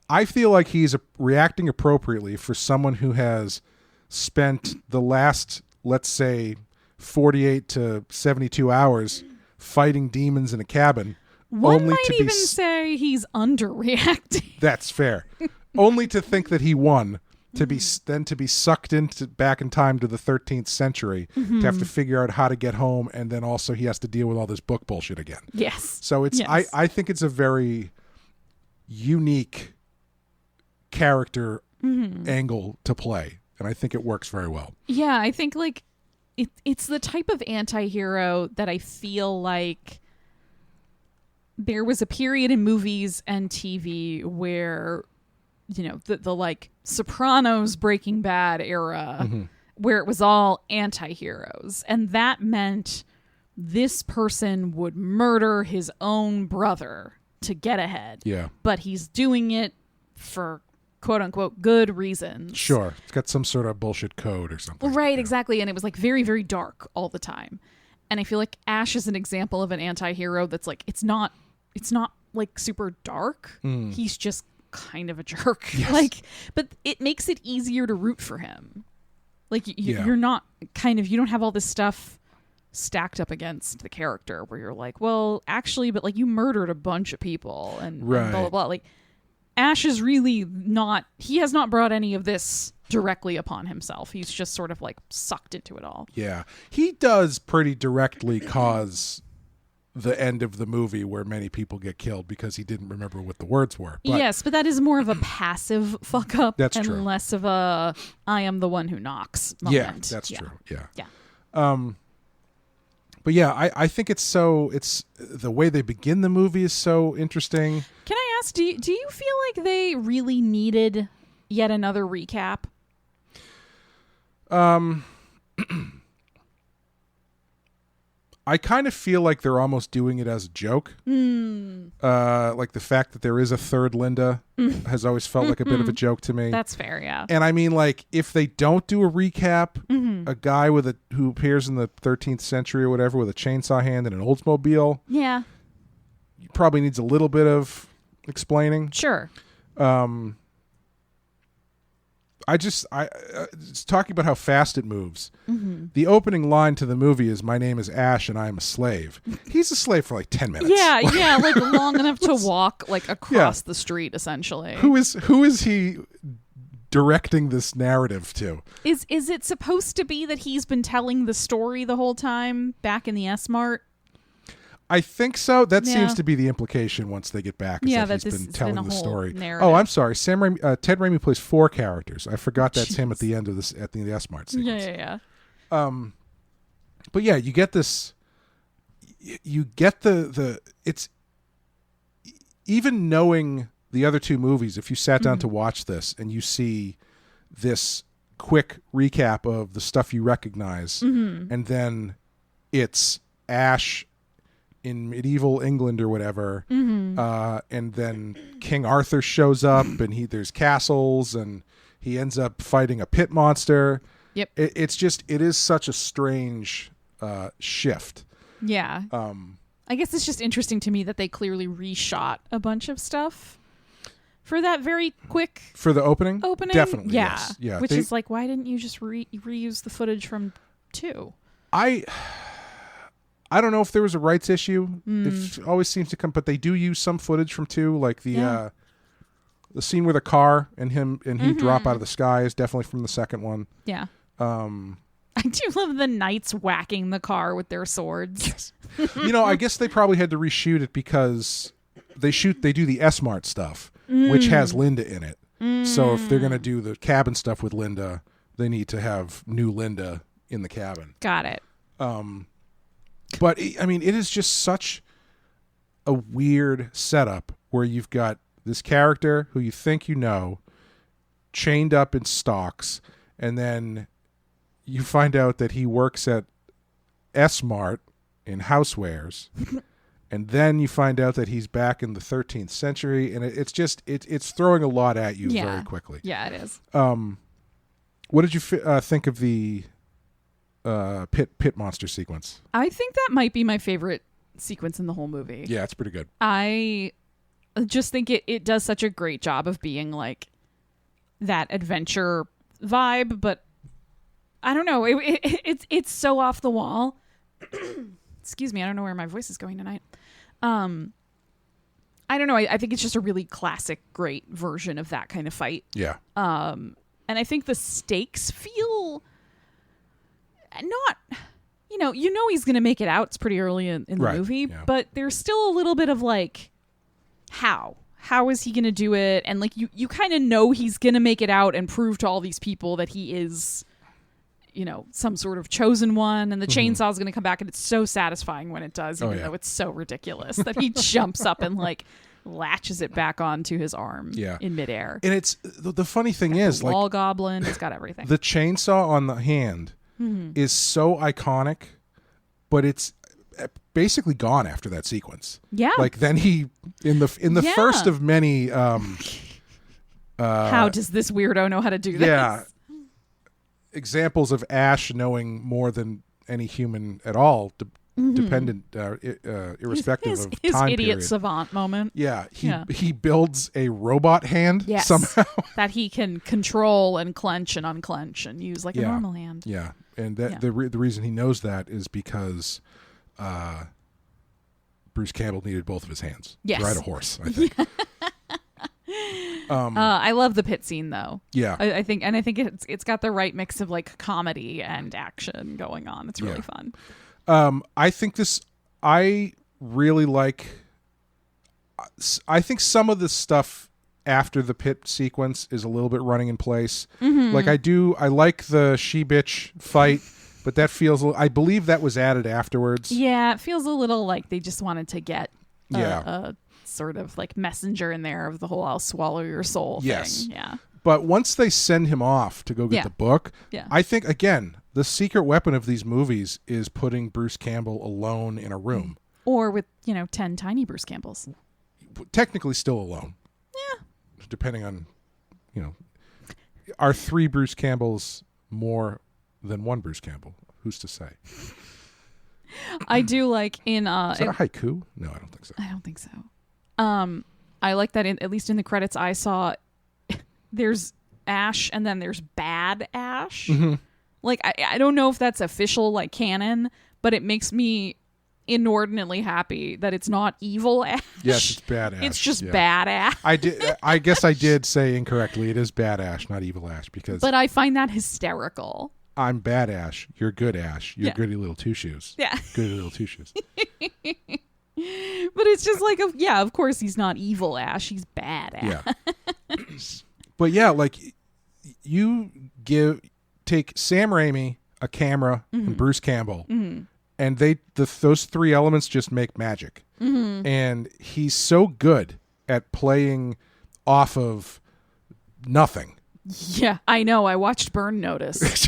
[SPEAKER 1] I feel like he's reacting appropriately for someone who has spent the last, let's say, 48 to 72 hours fighting demons in a cabin.
[SPEAKER 2] One might even say he's underreacting.
[SPEAKER 1] That's fair. Only to think that he won. To be sucked back in time to the 13th century to have to figure out how to get home, and then also he has to deal with all this book bullshit again.
[SPEAKER 2] Yes.
[SPEAKER 1] So it's I think it's a very unique character angle to play, and I think it works very well.
[SPEAKER 2] Yeah, I think like it's the type of anti-hero that I feel like there was a period in movies and TV where the like Sopranos, Breaking Bad era where it was all anti-heroes. And that meant this person would murder his own brother to get ahead.
[SPEAKER 1] Yeah.
[SPEAKER 2] But he's doing it for quote unquote good reasons.
[SPEAKER 1] Sure. It's got some sort of bullshit code or something.
[SPEAKER 2] Right, exactly. And it was like very, very dark all the time. And I feel like Ash is an example of an anti-hero that's like it's not like super dark. He's just kind of a jerk. Yes. But it makes it easier to root for him. Like you're not you don't have all this stuff stacked up against the character where you're like, well, actually, but like you murdered a bunch of people and blah blah blah. Like Ash is really not. He has not brought any of this directly upon himself. He's just sort of like sucked into it all.
[SPEAKER 1] Yeah, he does pretty directly cause the end of the movie where many people get killed because he didn't remember what the words were. But
[SPEAKER 2] yes, but that is more of a passive fuck up
[SPEAKER 1] that's
[SPEAKER 2] and
[SPEAKER 1] true.
[SPEAKER 2] Less of a I am the one who knocks moment.
[SPEAKER 1] Yeah, that's true. Yeah. But yeah, I think it's the way they begin the movie is so interesting.
[SPEAKER 2] Can I ask, do you feel like they really needed yet another recap?
[SPEAKER 1] I kind of feel like they're almost doing it as a joke. Like the fact that there is a third Linda has always felt like a bit of a joke to me.
[SPEAKER 2] That's fair, yeah.
[SPEAKER 1] And I mean, like, if they don't do a recap, a guy who appears in the 13th century or whatever with a chainsaw hand and an Oldsmobile,
[SPEAKER 2] yeah,
[SPEAKER 1] probably needs a little bit of explaining.
[SPEAKER 2] Sure.
[SPEAKER 1] It's talking about how fast it moves. The opening line to the movie is, "My name is Ash and I am a slave." He's a slave for like 10 minutes.
[SPEAKER 2] Yeah, like long enough to walk like across the street, essentially.
[SPEAKER 1] Who is he directing this narrative to?
[SPEAKER 2] Is it supposed to be that he's been telling the story the whole time back in the S-Mart?
[SPEAKER 1] I think so. That seems to be the implication once they get back. Is that he's been telling the story.
[SPEAKER 2] Narrative.
[SPEAKER 1] Oh, I'm sorry. Ted Raimi plays 4 characters. I forgot that's him at the end of the S-Mart sequence.
[SPEAKER 2] Yeah.
[SPEAKER 1] But yeah, you get this. You get the. It's even knowing the other 2 movies. If you sat down to watch this and you see this quick recap of the stuff you recognize, and then it's Ash in medieval England or whatever, and then King Arthur shows up, and there's castles, and he ends up fighting a pit monster.
[SPEAKER 2] Yep.
[SPEAKER 1] It is such a strange shift.
[SPEAKER 2] Yeah. I guess it's just interesting to me that they clearly reshot a bunch of stuff for that very quick
[SPEAKER 1] for the opening. Definitely,
[SPEAKER 2] yeah.
[SPEAKER 1] yes. Yeah.
[SPEAKER 2] Which is like, why didn't you just reuse the footage from 2?
[SPEAKER 1] I don't know if there was a rights issue. It always seems to come, but they do use some footage from 2, like the scene with a car and he drop out of the sky is definitely from the second one.
[SPEAKER 2] Yeah. I do love the knights whacking the car with their swords.
[SPEAKER 1] Yes. I guess they probably had to reshoot it because they do the S-Mart stuff, which has Linda in it. So if they're going to do the cabin stuff with Linda, they need to have new Linda in the cabin.
[SPEAKER 2] Got it.
[SPEAKER 1] But I mean, it is just such a weird setup where you've got this character who you think chained up in stocks, and then you find out that he works at S-Mart in housewares, and then you find out that he's back in the 13th century, and it's throwing a lot at you very quickly.
[SPEAKER 2] Yeah, it is.
[SPEAKER 1] What did you think of the pit monster sequence?
[SPEAKER 2] I think that might be my favorite sequence in the whole movie.
[SPEAKER 1] Yeah, it's pretty good.
[SPEAKER 2] I just think it does such a great job of being like that adventure vibe, but I don't know. It's so off the wall. Excuse me, I don't know where my voice is going tonight. I don't know. I think it's just a really classic, great version of that kind of fight.
[SPEAKER 1] Yeah.
[SPEAKER 2] And I think the stakes feel not, he's going to make it out. It's pretty early in the movie, but there's still a little bit of like, how is he going to do it? And like, you kind of know he's going to make it out and prove to all these people that he is, some sort of chosen one, and the chainsaw is going to come back, and it's so satisfying when it does, even though it's so ridiculous that he jumps up and like latches it back onto his arm in midair.
[SPEAKER 1] And it's the funny thing is,
[SPEAKER 2] like, wall goblin, it's got everything.
[SPEAKER 1] The chainsaw on the hand is so iconic, but it's basically gone after that sequence.
[SPEAKER 2] Yeah.
[SPEAKER 1] Like then he in the first of many
[SPEAKER 2] how does this weirdo know how to do this?
[SPEAKER 1] Yeah. Examples of Ash knowing more than any human at all, dependent, irrespective of
[SPEAKER 2] his
[SPEAKER 1] time
[SPEAKER 2] idiot
[SPEAKER 1] period.
[SPEAKER 2] Savant moment.
[SPEAKER 1] Yeah, he builds a robot hand somehow
[SPEAKER 2] that he can control and clench and unclench and use like a normal hand.
[SPEAKER 1] Yeah, and the reason he knows that is because Bruce Campbell needed both of his hands to ride a horse, I think.
[SPEAKER 2] I love the pit scene though.
[SPEAKER 1] Yeah,
[SPEAKER 2] I think it's got the right mix of like comedy and action going on. It's really fun.
[SPEAKER 1] I think I really like. I think some of the stuff after the pit sequence is a little bit running in place. Like I like the she-bitch fight, but that feels. I believe that was added afterwards.
[SPEAKER 2] Yeah, it feels a little like they just wanted to get a sort of like messenger in there of the whole "I'll swallow your soul" thing. Yeah.
[SPEAKER 1] But once they send him off to go get the book, I think again the secret weapon of these movies is putting Bruce Campbell alone in a room.
[SPEAKER 2] Or with, 10 tiny Bruce Campbells.
[SPEAKER 1] Technically still alone.
[SPEAKER 2] Yeah.
[SPEAKER 1] Depending on, are 3 Bruce Campbells more than 1 Bruce Campbell? Who's to say?
[SPEAKER 2] I do like in...
[SPEAKER 1] Is that a haiku? No, I don't think so.
[SPEAKER 2] I don't think so. I like that at least in the credits I saw, there's Ash and then there's Bad Ash.
[SPEAKER 1] Mm-hmm.
[SPEAKER 2] Like, I don't know if that's official, like, canon, but it makes me inordinately happy that it's not evil Ash.
[SPEAKER 1] Yes, it's Bad Ash.
[SPEAKER 2] It's just Bad Ash.
[SPEAKER 1] I guess I did say incorrectly. It is Bad Ash, not Evil Ash, because
[SPEAKER 2] But I find that hysterical.
[SPEAKER 1] I'm Bad Ash. You're Good Ash. You're
[SPEAKER 2] Yeah.
[SPEAKER 1] Goody Little Two Shoes.
[SPEAKER 2] Yeah.
[SPEAKER 1] Goody Little Two Shoes.
[SPEAKER 2] But it's just like, of course he's not evil Ash. He's Bad Ash.
[SPEAKER 1] Yeah. But yeah, like you take Sam Raimi, a camera, and Bruce Campbell, and those 3 elements just make magic. And he's so good at playing off of nothing.
[SPEAKER 2] Yeah, I know. I watched Burn Notice.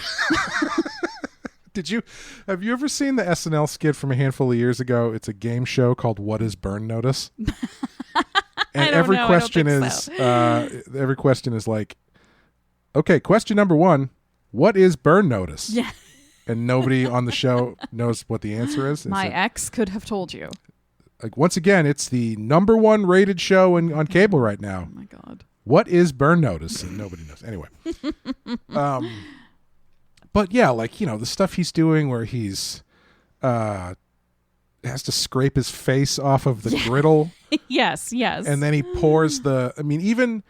[SPEAKER 1] Have you ever seen the SNL skit from a handful of years ago? It's a game show called What is Burn Notice? And every question is like, okay, question number 1, what is burn notice?
[SPEAKER 2] Yeah.
[SPEAKER 1] And nobody on the show knows what the answer is.
[SPEAKER 2] My ex could have told you.
[SPEAKER 1] Like, once again, it's the number 1 rated show on cable right now.
[SPEAKER 2] Oh my God.
[SPEAKER 1] What is burn notice? And nobody knows. Anyway. But yeah, like, the stuff he's doing where he's has to scrape his face off of the griddle.
[SPEAKER 2] Yes.
[SPEAKER 1] And then he pours even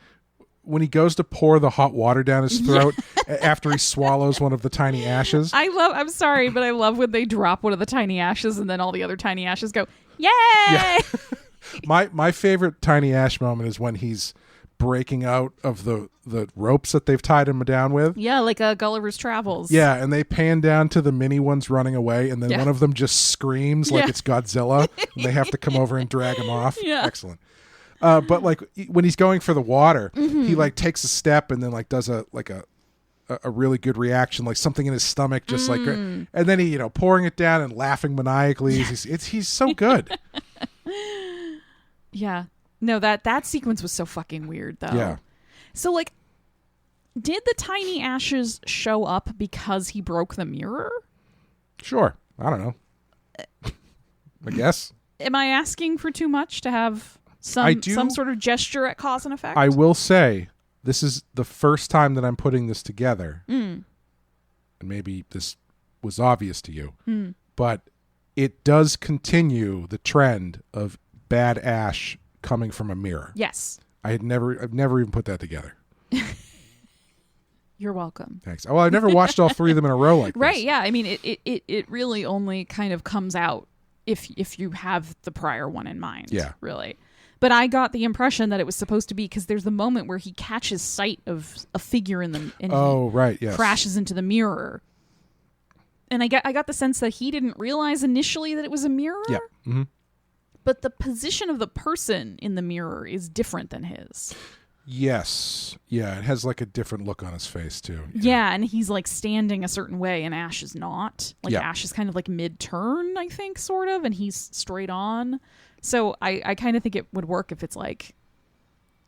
[SPEAKER 1] when he goes to pour the hot water down his throat after he swallows one of the tiny ashes.
[SPEAKER 2] I'm sorry, but I love when they drop one of the tiny ashes and then all the other tiny ashes go, yay!
[SPEAKER 1] Yeah. My favorite tiny ash moment is when he's breaking out of the ropes that they've tied him down with.
[SPEAKER 2] Yeah, like Gulliver's Travels.
[SPEAKER 1] Yeah, and they pan down to the mini ones running away, and then one of them just screams like it's Godzilla, and they have to come over and drag him off.
[SPEAKER 2] Yeah.
[SPEAKER 1] Excellent. But like when he's going for the water, he like takes a step and then like does a really good reaction, like something in his stomach, just like, and then he pouring it down and laughing maniacally. He's so good.
[SPEAKER 2] Yeah. No, that sequence was so fucking weird though.
[SPEAKER 1] Yeah.
[SPEAKER 2] So like, did the tiny ashes show up because he broke the mirror?
[SPEAKER 1] Sure. I don't know. I guess.
[SPEAKER 2] Am I asking for too much to have some sort of gesture at cause and effect?
[SPEAKER 1] I will say this is the first time that I'm putting this together. And maybe this was obvious to you. But it does continue the trend of Bad Ash coming from a mirror.
[SPEAKER 2] Yes.
[SPEAKER 1] I've never even put that together.
[SPEAKER 2] You're welcome.
[SPEAKER 1] Thanks. Well, I've never watched all 3 of them in a row like this.
[SPEAKER 2] Right, yeah. I mean, it really only kind of comes out if you have the prior one in mind.
[SPEAKER 1] Yeah.
[SPEAKER 2] Really. But I got the impression that it was supposed to be because there's the moment where he catches sight of a figure in the and
[SPEAKER 1] right, yes.
[SPEAKER 2] crashes into the mirror. And I got the sense that he didn't realize initially that it was a mirror.
[SPEAKER 1] Yeah. Mm-hmm.
[SPEAKER 2] But the position of the person in the mirror is different than his.
[SPEAKER 1] Yes. Yeah, it has like a different look on his face too.
[SPEAKER 2] Yeah, and he's like standing a certain way and Ash is not. Like Ash is kind of like mid-turn, I think, sort of, and he's straight on. So I kind of think it would work if it's like,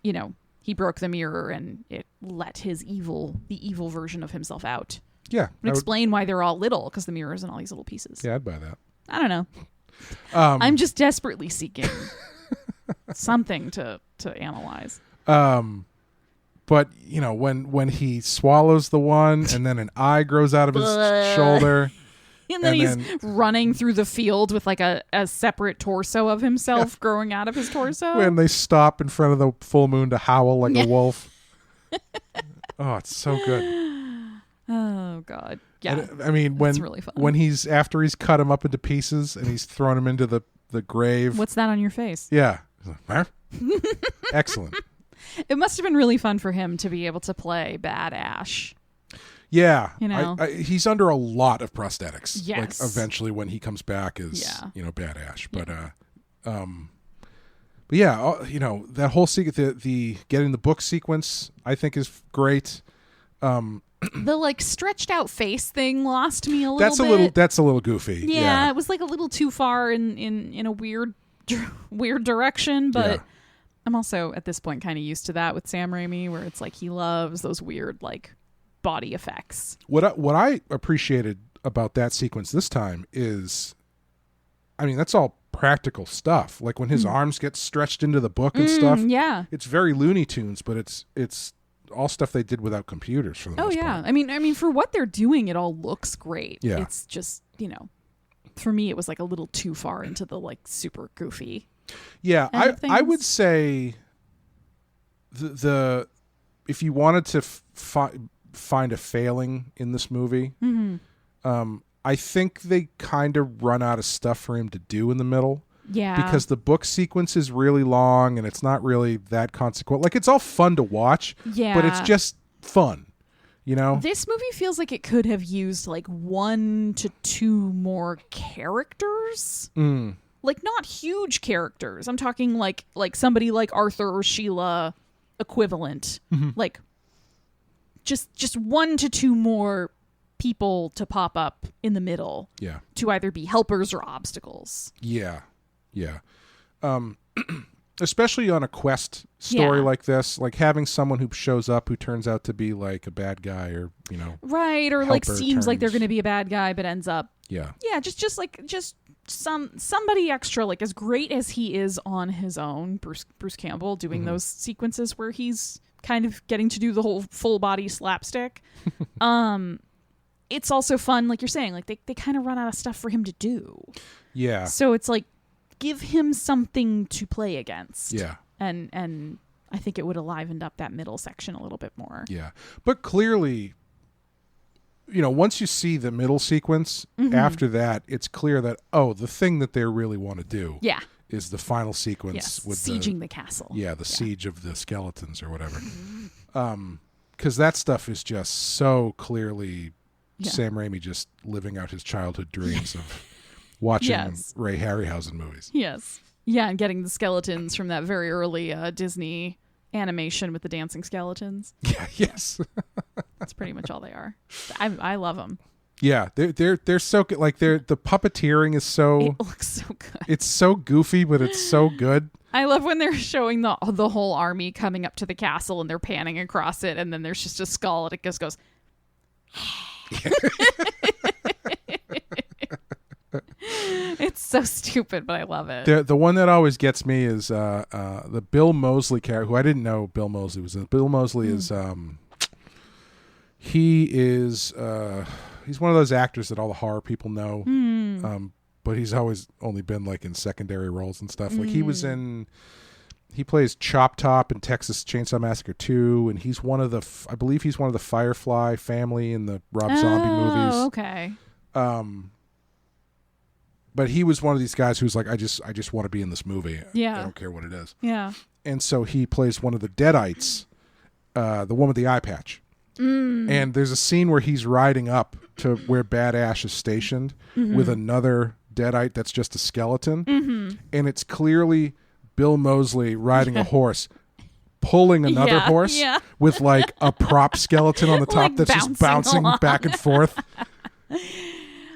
[SPEAKER 2] he broke the mirror and it let the evil version of himself out.
[SPEAKER 1] Yeah.
[SPEAKER 2] Would explain why they're all little, because the mirror is in all these little pieces.
[SPEAKER 1] Yeah, I'd buy that.
[SPEAKER 2] I don't know. I'm just desperately seeking something to analyze.
[SPEAKER 1] But when he swallows the one and then an eye grows out of his shoulder,
[SPEAKER 2] and then he's running through the field with like a separate torso of himself growing out of his torso.
[SPEAKER 1] When they stop in front of the full moon to howl like a wolf. Oh, it's so good.
[SPEAKER 2] Oh God. Yeah.
[SPEAKER 1] And, I mean, when
[SPEAKER 2] really fun.
[SPEAKER 1] when after he's cut him up into pieces and he's thrown him into the grave.
[SPEAKER 2] What's that on your face?
[SPEAKER 1] Yeah. Huh? Excellent.
[SPEAKER 2] It must have been really fun for him to be able to play Bad Ash.
[SPEAKER 1] Yeah.
[SPEAKER 2] You know?
[SPEAKER 1] He's under a lot of prosthetics.
[SPEAKER 2] Yes.
[SPEAKER 1] Like eventually when he comes back as Bad Ash. But that whole sequence, the getting the book sequence, I think is great.
[SPEAKER 2] The like stretched out face thing lost me a little bit.
[SPEAKER 1] That's a little goofy.
[SPEAKER 2] Yeah, it was like a little too far in a weird direction, but
[SPEAKER 1] Yeah.
[SPEAKER 2] I'm also at this point kind of used to that with Sam Raimi, where it's like he loves those weird like body effects.
[SPEAKER 1] What I appreciated about that sequence this time is, I mean, that's all practical stuff. Like when his arms get stretched into the book and stuff.
[SPEAKER 2] Yeah,
[SPEAKER 1] it's very Looney Tunes, but it's all stuff they did without computers for the most part.
[SPEAKER 2] I mean for what they're doing, it all looks great.
[SPEAKER 1] Yeah.
[SPEAKER 2] It's just, for me it was like a little too far into the like super goofy.
[SPEAKER 1] Yeah,
[SPEAKER 2] end of
[SPEAKER 1] I would
[SPEAKER 2] things.
[SPEAKER 1] say the if you wanted to find a failing in this movie, I think they kind of run out of stuff for him to do in the middle.
[SPEAKER 2] Yeah,
[SPEAKER 1] Because the book sequence is really long and it's not really that consequential. Like, it's all fun to watch,
[SPEAKER 2] Yeah.
[SPEAKER 1] but it's just fun,
[SPEAKER 2] this movie feels like it could have used like 1 to 2 more characters. Like not huge characters. I'm talking like somebody like Arthur or Sheila equivalent. Like just 1 to 2 more people to pop up in the middle.
[SPEAKER 1] Yeah.
[SPEAKER 2] To either be helpers or obstacles.
[SPEAKER 1] Yeah. Yeah. Especially on a quest story
[SPEAKER 2] Yeah.
[SPEAKER 1] like this, like having someone who shows up who turns out to be like a bad guy or,
[SPEAKER 2] Right, or like
[SPEAKER 1] helper
[SPEAKER 2] seems like they're
[SPEAKER 1] turns.
[SPEAKER 2] going to be a bad guy but ends up
[SPEAKER 1] yeah.
[SPEAKER 2] just somebody extra, like as great as he is on his own, Bruce Campbell doing those sequences where he's kind of getting to do the whole full body slapstick. It's also fun, like you're saying, like they kind of run out of stuff for him to do.
[SPEAKER 1] Yeah.
[SPEAKER 2] So it's like give him something to play against.
[SPEAKER 1] Yeah.
[SPEAKER 2] And I think it would have livened up that middle section a little bit more.
[SPEAKER 1] Yeah. But clearly, once you see the middle sequence, after that, it's clear that, the thing that they really want to do
[SPEAKER 2] Yeah.
[SPEAKER 1] is the final sequence
[SPEAKER 2] Yes.
[SPEAKER 1] with
[SPEAKER 2] Sieging the castle.
[SPEAKER 1] Yeah, the siege of the skeletons or whatever. Because that stuff is just so clearly Sam Raimi just living out his childhood dreams of watching
[SPEAKER 2] Yes.
[SPEAKER 1] Ray Harryhausen movies.
[SPEAKER 2] Yes. Yeah, and getting the skeletons from that very early Disney animation with the dancing skeletons.
[SPEAKER 1] Yeah, yes.
[SPEAKER 2] That's pretty much all they are. I love them.
[SPEAKER 1] Yeah, they're so good. Like the puppeteering is so
[SPEAKER 2] It looks so good.
[SPEAKER 1] it's so goofy, but it's so good.
[SPEAKER 2] I love when they're showing the whole army coming up to the castle and they're panning across it, and then there's just a skull and it just goes. It's so stupid, but I love it.
[SPEAKER 1] The one that always gets me is the Bill Moseley character, who I didn't know Bill Moseley was in. Bill Moseley is he's one of those actors that all the horror people know, but he's always only been like in secondary roles and stuff. Like he plays Chop Top in Texas Chainsaw Massacre 2, and he's one of the I believe he's one of the Firefly family in the Rob Zombie movies.
[SPEAKER 2] Okay.
[SPEAKER 1] But he was one of these guys who's like, I just want to be in this movie.
[SPEAKER 2] Yeah.
[SPEAKER 1] I don't care what it is.
[SPEAKER 2] Yeah.
[SPEAKER 1] And so he plays one of the Deadites, the one with the eye patch. And there's a scene where he's riding up to where Bad Ash is stationed with another Deadite that's just a skeleton. And it's clearly Bill Moseley riding a horse, pulling another horse with like a prop skeleton on the top
[SPEAKER 2] Like
[SPEAKER 1] that's just
[SPEAKER 2] bouncing
[SPEAKER 1] bouncing
[SPEAKER 2] along.
[SPEAKER 1] back and forth.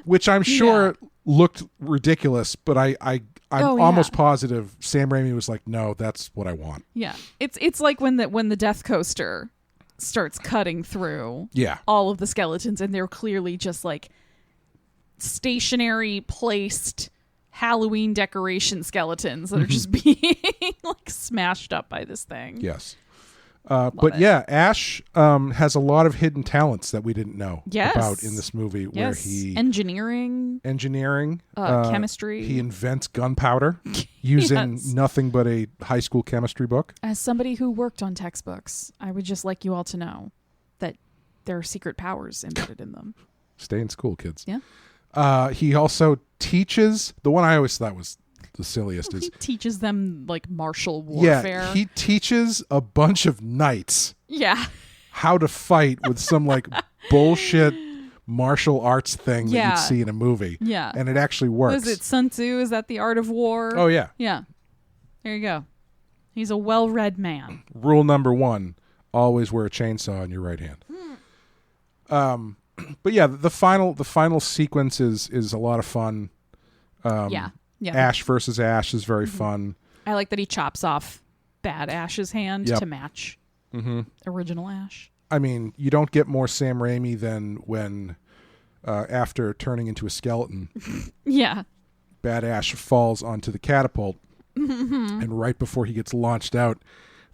[SPEAKER 1] Which I'm sure looked ridiculous, but I'm almost positive Sam Raimi was like, no, that's what I want.
[SPEAKER 2] Yeah. It's like when the death coaster starts cutting through all of the skeletons, and they're clearly just like stationary placed Halloween decoration skeletons that are just being like smashed up by this thing.
[SPEAKER 1] Yes. But Ash has a lot of hidden talents that we didn't know about in this movie, where he
[SPEAKER 2] engineering, chemistry.
[SPEAKER 1] He invents gunpowder using nothing but a high school chemistry book.
[SPEAKER 2] As somebody who worked on textbooks, I would just like you all to know that there are secret powers embedded in them.
[SPEAKER 1] Stay in school, kids.
[SPEAKER 2] Yeah.
[SPEAKER 1] He also teaches, the one I always thought was the silliest
[SPEAKER 2] He
[SPEAKER 1] is
[SPEAKER 2] teaches them like martial warfare.
[SPEAKER 1] Yeah, he teaches a bunch of knights how to fight with some like bullshit martial arts thing that you'd see in a movie.
[SPEAKER 2] Yeah.
[SPEAKER 1] And it actually works.
[SPEAKER 2] Was it Sun Tzu? Is that the art of war?
[SPEAKER 1] Oh, yeah.
[SPEAKER 2] Yeah. There you go. He's a well-read man.
[SPEAKER 1] Rule number 1, always wear a chainsaw in your right hand. But yeah, the final sequence is a lot of fun.
[SPEAKER 2] Yeah.
[SPEAKER 1] Ash versus Ash is very fun.
[SPEAKER 2] I like that he chops off bad Ash's hand
[SPEAKER 1] Yep.
[SPEAKER 2] to match original Ash.
[SPEAKER 1] I mean, you don't get more Sam Raimi than when, after turning into a skeleton,
[SPEAKER 2] Yeah.
[SPEAKER 1] Bad Ash falls onto the catapult, and right before he gets launched out,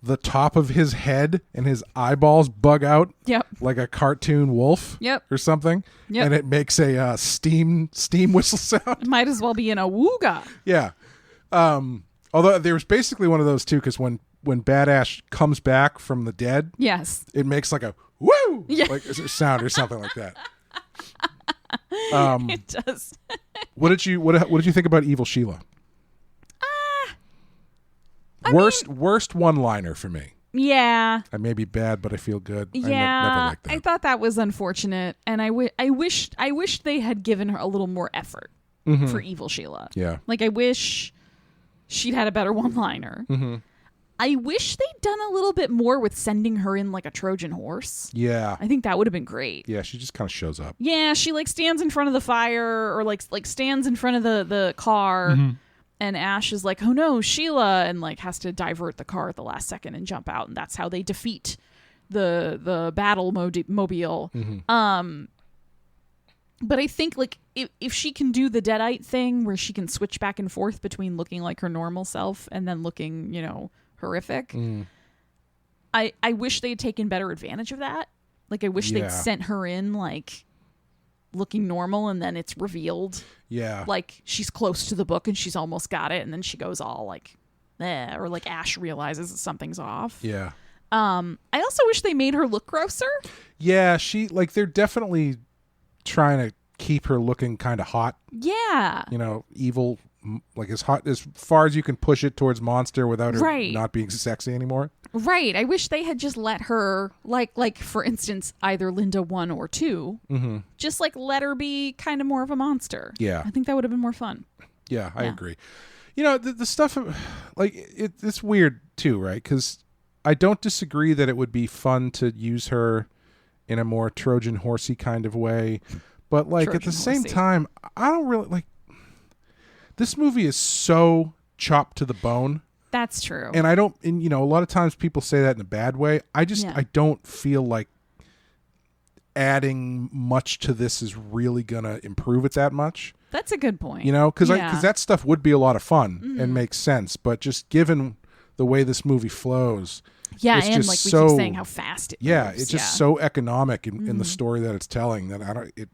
[SPEAKER 1] the top of his head and his eyeballs bug out
[SPEAKER 2] Yep.
[SPEAKER 1] like a cartoon wolf
[SPEAKER 2] Yep.
[SPEAKER 1] or something,
[SPEAKER 2] Yep.
[SPEAKER 1] and it makes a steam whistle sound.
[SPEAKER 2] Might as well be in a wooga.
[SPEAKER 1] Yeah. Although there was basically one of those too, because when Bad Ash comes back from the dead,
[SPEAKER 2] Yes.
[SPEAKER 1] it makes like a woo,
[SPEAKER 2] Yeah.
[SPEAKER 1] like a sound or something like that.
[SPEAKER 2] It does.
[SPEAKER 1] What did you think about Evil Sheila? Worst one-liner for me.
[SPEAKER 2] Yeah.
[SPEAKER 1] I may be bad, but I feel good. I never
[SPEAKER 2] Yeah.
[SPEAKER 1] liked that.
[SPEAKER 2] I thought that was unfortunate, and I wish they had given her a little more effort for Evil Sheila.
[SPEAKER 1] Yeah.
[SPEAKER 2] Like I wish she'd had a better one-liner. I wish they'd done a little bit more with sending her in like a Trojan horse.
[SPEAKER 1] Yeah.
[SPEAKER 2] I think that would have been great.
[SPEAKER 1] Yeah, she just kind of shows up.
[SPEAKER 2] Yeah, she like stands in front of the fire or like stands in front of the car, and Ash is like, "Oh no, Sheila," and like has to divert the car at the last second and jump out, and that's how they defeat the battle mobile. But I think like if she can do the Deadite thing where she can switch back and forth between looking like her normal self and then looking, horrific. I wish they had taken better advantage of that. Like I wish
[SPEAKER 1] Yeah.
[SPEAKER 2] they'd sent her in like looking normal, and then it's revealed
[SPEAKER 1] Yeah.
[SPEAKER 2] like she's close to the book and she's almost got it, and then she goes all like, or like Ash realizes that something's off.
[SPEAKER 1] Yeah.
[SPEAKER 2] I also wish they made her look grosser.
[SPEAKER 1] Yeah, they're definitely trying to keep her looking kind of hot.
[SPEAKER 2] Yeah.
[SPEAKER 1] Evil, like as hot as far as you can push it towards monster without her
[SPEAKER 2] Right.
[SPEAKER 1] not being sexy anymore.
[SPEAKER 2] Right. I wish they had just let her, like for instance, either Linda 1 or 2, just like let her be kind of more of a monster.
[SPEAKER 1] Yeah.
[SPEAKER 2] I think that would have been more fun.
[SPEAKER 1] Yeah, I agree. The stuff, like, it's weird too, right? Because I don't disagree that it would be fun to use her in a more Trojan horsey kind of way. But, like, at the same time, I don't really, like, this movie is so chopped to the bone.
[SPEAKER 2] That's true.
[SPEAKER 1] And I don't, a lot of times people say that in a bad way. I don't feel like adding much to this is really going to improve it that much.
[SPEAKER 2] That's a good point.
[SPEAKER 1] Because that stuff would be a lot of fun and make sense. But just given the way this movie flows.
[SPEAKER 2] Yeah,
[SPEAKER 1] it's
[SPEAKER 2] and
[SPEAKER 1] just
[SPEAKER 2] like we
[SPEAKER 1] so,
[SPEAKER 2] keep saying how fast it moves.
[SPEAKER 1] It's just so economic in the story that it's telling that it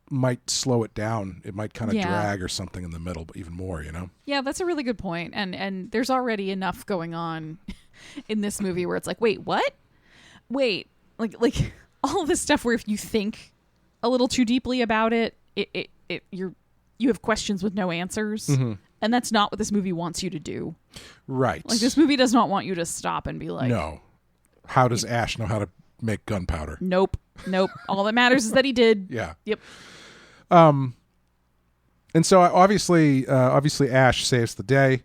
[SPEAKER 1] might slow it down. It might kind of drag or something in the middle, but even more,
[SPEAKER 2] Yeah, that's a really good point. And there's already enough going on in this movie where it's like, wait, what? Wait, like all of this stuff where if you think a little too deeply about it, you have questions with no answers. And that's not what this movie wants you to do.
[SPEAKER 1] Right.
[SPEAKER 2] Like this movie does not want you to stop and be like,
[SPEAKER 1] no. How does Ash know how to make gunpowder?
[SPEAKER 2] Nope. All that matters is that he did.
[SPEAKER 1] Yeah.
[SPEAKER 2] Yep.
[SPEAKER 1] And so obviously Ash saves the day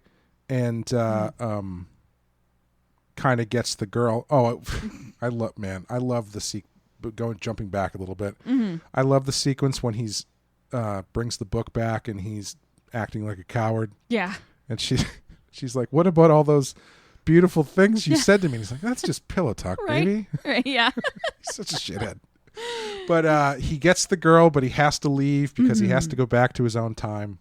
[SPEAKER 1] and kind of gets the girl. Oh, I love the jumping back a little bit. I love the sequence when he's brings the book back and he's acting like a coward.
[SPEAKER 2] Yeah.
[SPEAKER 1] And she's like, "What about all those beautiful things you said to me?" And he's like, "That's just pillow talk, baby."
[SPEAKER 2] Right. Yeah.
[SPEAKER 1] He's such a shithead. But he gets the girl, but he has to leave because he has to go back to his own time.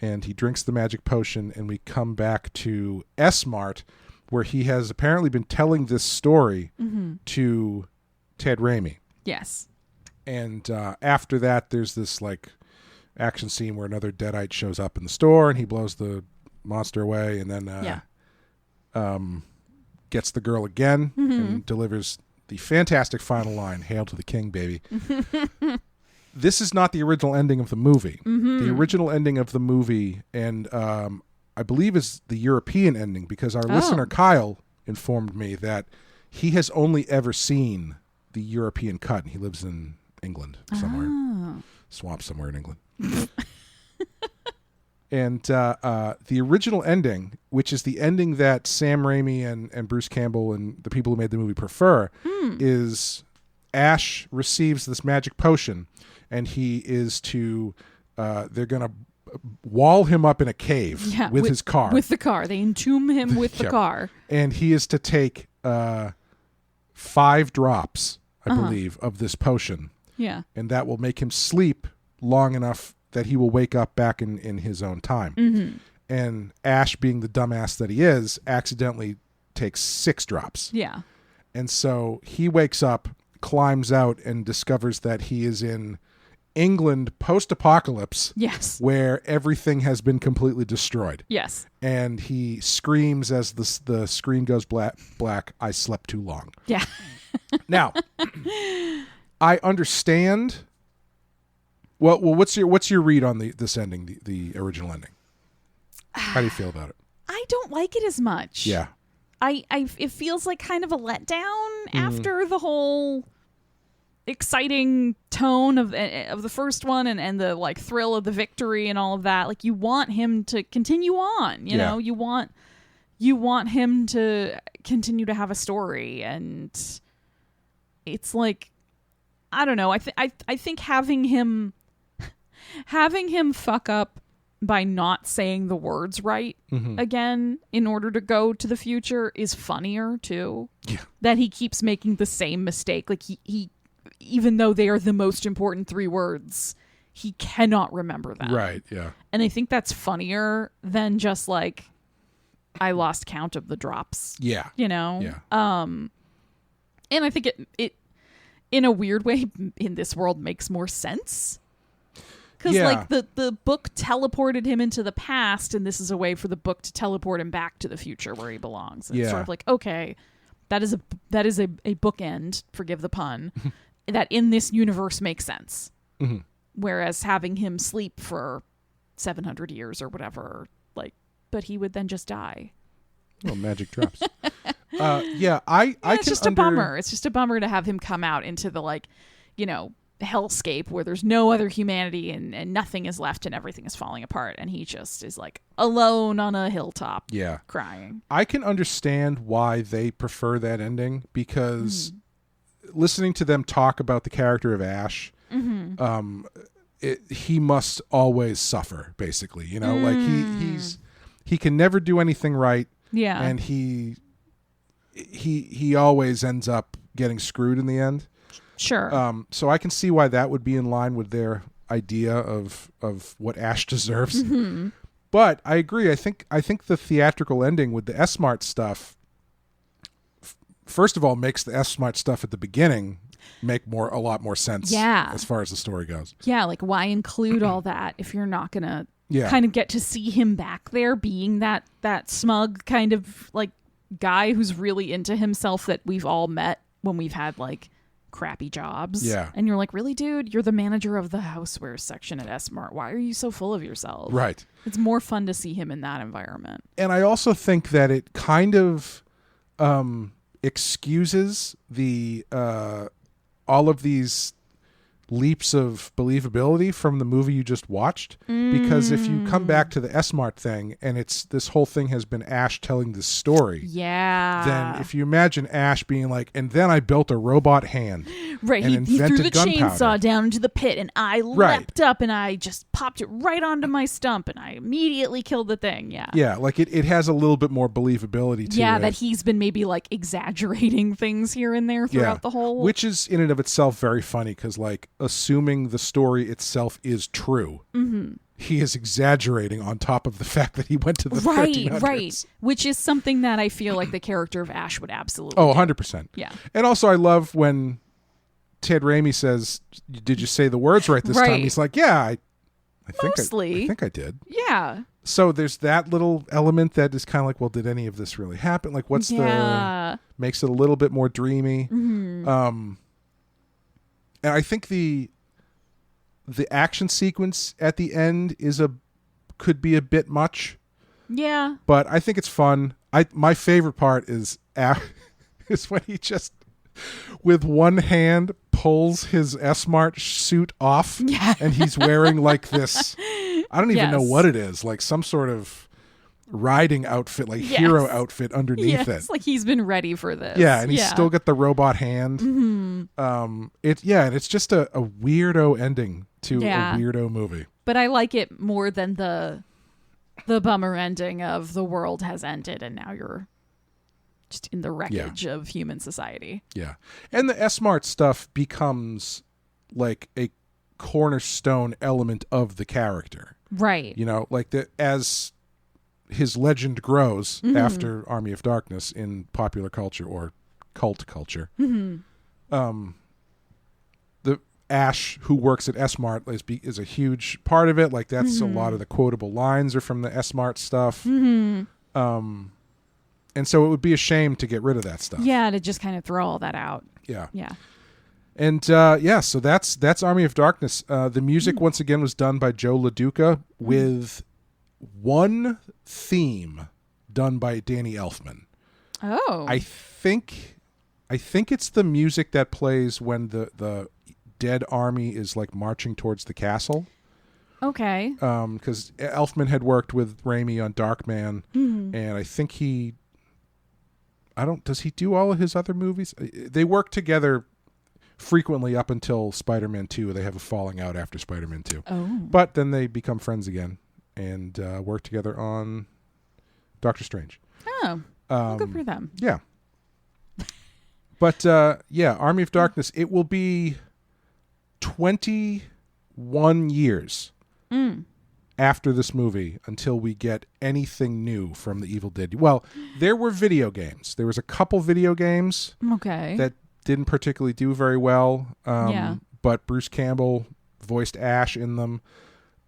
[SPEAKER 1] And he drinks the magic potion, and we come back to S-Mart, where he has apparently been telling this story to Ted Raimi.
[SPEAKER 2] Yes.
[SPEAKER 1] And after that, there's this like action scene where another Deadite shows up in the store, and he blows the monster away, and then gets the girl again and delivers the fantastic final line, "Hail to the king, baby." This is not the original ending of the movie. The original ending of the movie, and I believe is the European ending, because our listener Kyle informed me that he has only ever seen the European cut. He lives in England somewhere, swamp somewhere in England. And the original ending, which is the ending that Sam Raimi and Bruce Campbell and the people who made the movie prefer, is Ash receives this magic potion, and he is to they're going to wall him up in a cave with his car.
[SPEAKER 2] With the car. They entomb him with the car.
[SPEAKER 1] And he is to take 5 drops, I believe, of this potion.
[SPEAKER 2] Yeah.
[SPEAKER 1] And that will make him sleep long enough that he will wake up back in his own time.
[SPEAKER 2] Mm-hmm.
[SPEAKER 1] And Ash, being the dumbass that he is, accidentally takes 6 drops.
[SPEAKER 2] Yeah.
[SPEAKER 1] And so he wakes up, climbs out, and discovers that he is in England post-apocalypse.
[SPEAKER 2] Yes.
[SPEAKER 1] Where everything has been completely destroyed.
[SPEAKER 2] Yes.
[SPEAKER 1] And he screams as the screen goes black, I slept too long.
[SPEAKER 2] Yeah.
[SPEAKER 1] Now, I understand. Well, what's your read on this ending, the original ending? How do you feel about it?
[SPEAKER 2] I don't like it as much.
[SPEAKER 1] Yeah.
[SPEAKER 2] It feels like kind of a letdown after the whole exciting tone of the first one and the like thrill of the victory and all of that. Like, you want him to continue on, you know, you want him to continue to have a story, and it's like, I don't know. I think having him fuck up by not saying the words right again in order to go to the future is funnier too. Yeah. That he keeps making the same mistake. Like he even though they are the most important 3 words, he cannot remember them.
[SPEAKER 1] Right, yeah.
[SPEAKER 2] And I think that's funnier than just like, I lost count of the drops.
[SPEAKER 1] Yeah.
[SPEAKER 2] You know?
[SPEAKER 1] Yeah.
[SPEAKER 2] And I think it in a weird way in this world makes more sense. Because like the book teleported him into the past, and this is a way for the book to teleport him back to the future where he belongs. And it's sort of like, okay, that is a bookend, forgive the pun, that in this universe makes sense. Mm-hmm. Whereas having him sleep for 700 years or whatever, like, but he would then just die.
[SPEAKER 1] Well, magic drops. It's
[SPEAKER 2] just a bummer. It's just a bummer to have him come out into the, like, you know, hellscape where there's no other humanity and nothing is left and everything is falling apart, and he just is like alone on a hilltop crying. I can understand why they prefer that ending, because listening to them talk about the character of Ash, he must always suffer, basically, you know, like he can never do anything right, and he always ends up getting screwed in the end. Sure.
[SPEAKER 1] So I can see why that would be in line with their idea of what Ash deserves. Mm-hmm. But I agree. I think the theatrical ending with the S-Mart stuff, first of all, makes the S-Mart stuff at the beginning make a lot more sense. As far as the story goes. Yeah,
[SPEAKER 2] like, why include all that if you're not gonna kind of get to see him back there being that smug kind of like guy who's really into himself that we've all met when we've had like crappy jobs. Yeah. And you're like, really, dude? You're the manager of the housewares section at S-Mart. Why are you so full of yourself?
[SPEAKER 1] Right.
[SPEAKER 2] It's more fun to see him in that environment.
[SPEAKER 1] And I also think that it kind of excuses the all of these leaps of believability from the movie you just watched, because if you come back to the S-Mart thing and it's this whole thing has been Ash telling this story, then if you imagine Ash being like, and then I built a robot hand,
[SPEAKER 2] right,
[SPEAKER 1] and
[SPEAKER 2] he threw the
[SPEAKER 1] gunpowder.
[SPEAKER 2] chainsaw down into the pit and I leapt up and I just popped it right onto my stump and I immediately killed the thing. Yeah,
[SPEAKER 1] like it has a little bit more believability to it.
[SPEAKER 2] That he's been maybe like exaggerating things here and there throughout the whole,
[SPEAKER 1] which is in and of itself very funny, because like, assuming the story itself is true, he is exaggerating on top of the fact that he went to the 1300s.
[SPEAKER 2] Right, which is something that I feel like the character of Ash would absolutely
[SPEAKER 1] do. 100%.
[SPEAKER 2] Yeah.
[SPEAKER 1] And also I love when Ted Raimi says, did you say the words right this time? He's like, yeah, I think I did.
[SPEAKER 2] Yeah.
[SPEAKER 1] So there's that little element that is kind of like, well, did any of this really happen? Like, what's the... Makes it a little bit more dreamy. Mm-hmm. And I think the action sequence at the end could be a bit much.
[SPEAKER 2] Yeah.
[SPEAKER 1] But I think it's fun. My favorite part is when he just, with one hand, pulls his S-Mart suit off, and he's wearing like this, I don't even know what it is, like some sort of riding outfit, like hero outfit underneath it.
[SPEAKER 2] Like he's been ready for this.
[SPEAKER 1] Yeah, and he's still got the robot hand. And it's just a weirdo ending to a weirdo movie.
[SPEAKER 2] But I like it more than the bummer ending of the world has ended and now you're just in the wreckage of human society. Yeah.
[SPEAKER 1] And the S-Mart stuff becomes like a cornerstone element of the character.
[SPEAKER 2] Right.
[SPEAKER 1] You know, like as his legend grows after Army of Darkness in popular culture or cult culture, the Ash, who works at S-Mart, is a huge part of it. Like that's a lot of the quotable lines are from the S-Mart stuff. And so it would be a shame to get rid of that stuff.
[SPEAKER 2] Yeah, to just kind of throw all that out.
[SPEAKER 1] Yeah.
[SPEAKER 2] Yeah.
[SPEAKER 1] And so that's Army of Darkness. The music once again was done by Joe LaDuca with one theme done by Danny Elfman.
[SPEAKER 2] Oh.
[SPEAKER 1] I think it's the music that plays when the dead army is like marching towards the castle.
[SPEAKER 2] Okay.
[SPEAKER 1] Because Elfman had worked with Raimi on Darkman, and I think does he do all of his other movies? They work together frequently up until Spider-Man 2. They have a falling out after Spider-Man 2.
[SPEAKER 2] Oh.
[SPEAKER 1] But then they become friends again and work together on Doctor Strange.
[SPEAKER 2] Oh. Well, good for them.
[SPEAKER 1] Yeah. But Army of Darkness, it will be 21 years after this movie until we get anything new from the Evil Dead. Well, there were video games. There was a couple video games that didn't particularly do very well. But Bruce Campbell voiced Ash in them.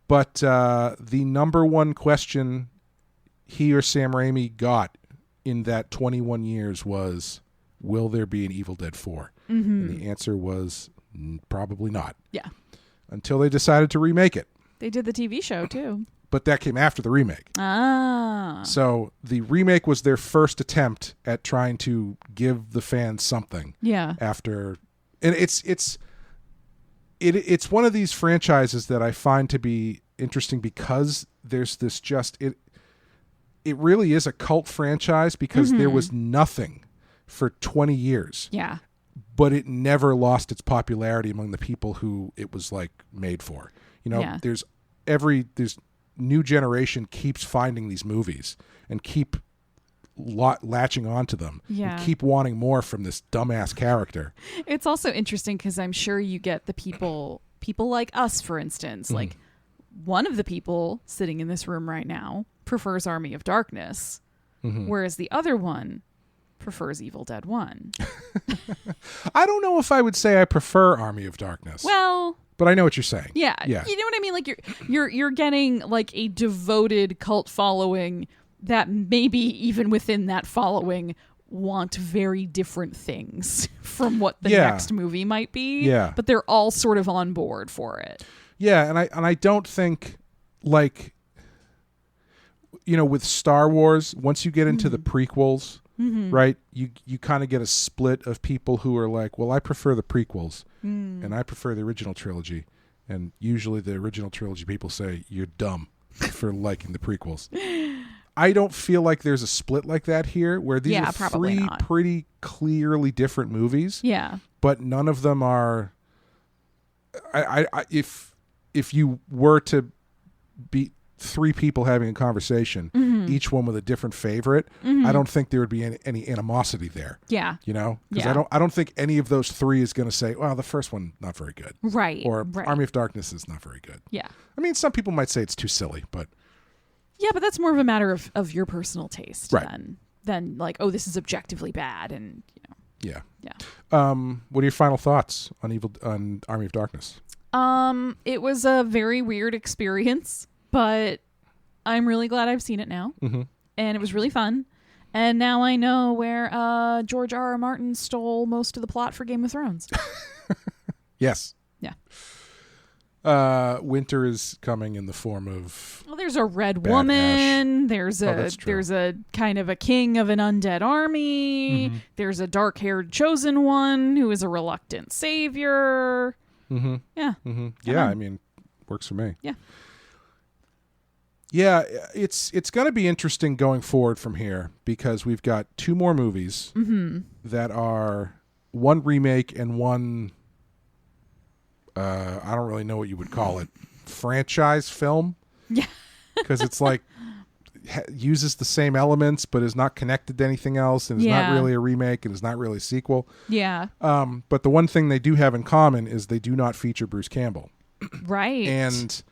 [SPEAKER 1] But the number one question he or Sam Raimi got in that 21 years was, will there be an Evil Dead 4? And the answer was probably not.
[SPEAKER 2] Yeah.
[SPEAKER 1] Until they decided to remake it.
[SPEAKER 2] They did the TV show too.
[SPEAKER 1] But that came after the remake.
[SPEAKER 2] Ah.
[SPEAKER 1] So the remake was their first attempt at trying to give the fans something.
[SPEAKER 2] Yeah.
[SPEAKER 1] After, and it's one of these franchises that I find to be interesting because there's this it really is a cult franchise because there was nothing for 20 years.
[SPEAKER 2] Yeah.
[SPEAKER 1] But it never lost its popularity among the people who it was like made for. You know, there's new generation keeps finding these movies and keep latching onto them and keep wanting more from this dumbass character.
[SPEAKER 2] It's also interesting because I'm sure you get the people like us, for instance, like one of the people sitting in this room right now prefers Army of Darkness, whereas the other one prefers Evil Dead 1.
[SPEAKER 1] I don't know if I would say I prefer Army of Darkness.
[SPEAKER 2] Well,
[SPEAKER 1] but I know what you're saying.
[SPEAKER 2] Yeah. You know what I mean? Like you're getting like a devoted cult following that maybe even within that following want very different things from what the next movie might be.
[SPEAKER 1] Yeah.
[SPEAKER 2] But they're all sort of on board for it.
[SPEAKER 1] Yeah, and I don't think like with Star Wars, once you get into the prequels, right? You kind of get a split of people who are like, well, I prefer the prequels and I prefer the original trilogy. And usually the original trilogy people say you're dumb for liking the prequels. I don't feel like there's a split like that here where these are three pretty clearly different movies.
[SPEAKER 2] Yeah.
[SPEAKER 1] But none of them are if you were to be three people having a conversation, each one with a different favorite, I don't think there would be any animosity there.
[SPEAKER 2] Yeah.
[SPEAKER 1] Because I don't think any of those three is going to say, well, the first one, not very good.
[SPEAKER 2] Right.
[SPEAKER 1] Or Army of Darkness is not very good.
[SPEAKER 2] Yeah.
[SPEAKER 1] I mean, some people might say it's too silly, but...
[SPEAKER 2] Yeah, but that's more of a matter of your personal taste
[SPEAKER 1] right.
[SPEAKER 2] than like, oh, this is objectively bad. And,
[SPEAKER 1] Yeah. What are your final thoughts on Army of Darkness?
[SPEAKER 2] It was a very weird experience, but I'm really glad I've seen it now. And it was really fun. And now I know where George R.R. Martin stole most of the plot for Game of Thrones.
[SPEAKER 1] Yes.
[SPEAKER 2] Yeah.
[SPEAKER 1] Winter is coming in the form of...
[SPEAKER 2] Well, there's a red woman.
[SPEAKER 1] Ash.
[SPEAKER 2] There's a kind of a king of an undead army. There's a dark-haired chosen one who is a reluctant savior. Yeah.
[SPEAKER 1] Yeah, I mean, works for me.
[SPEAKER 2] Yeah.
[SPEAKER 1] Yeah, it's going to be interesting going forward from here because we've got 2 more movies that are one remake and one, I don't really know what you would call it, franchise film.
[SPEAKER 2] Yeah.
[SPEAKER 1] Because it's like uses the same elements but is not connected to anything else and is not really a remake and is not really a sequel.
[SPEAKER 2] Yeah.
[SPEAKER 1] But the one thing they do have in common is they do not feature Bruce Campbell.
[SPEAKER 2] Right.
[SPEAKER 1] And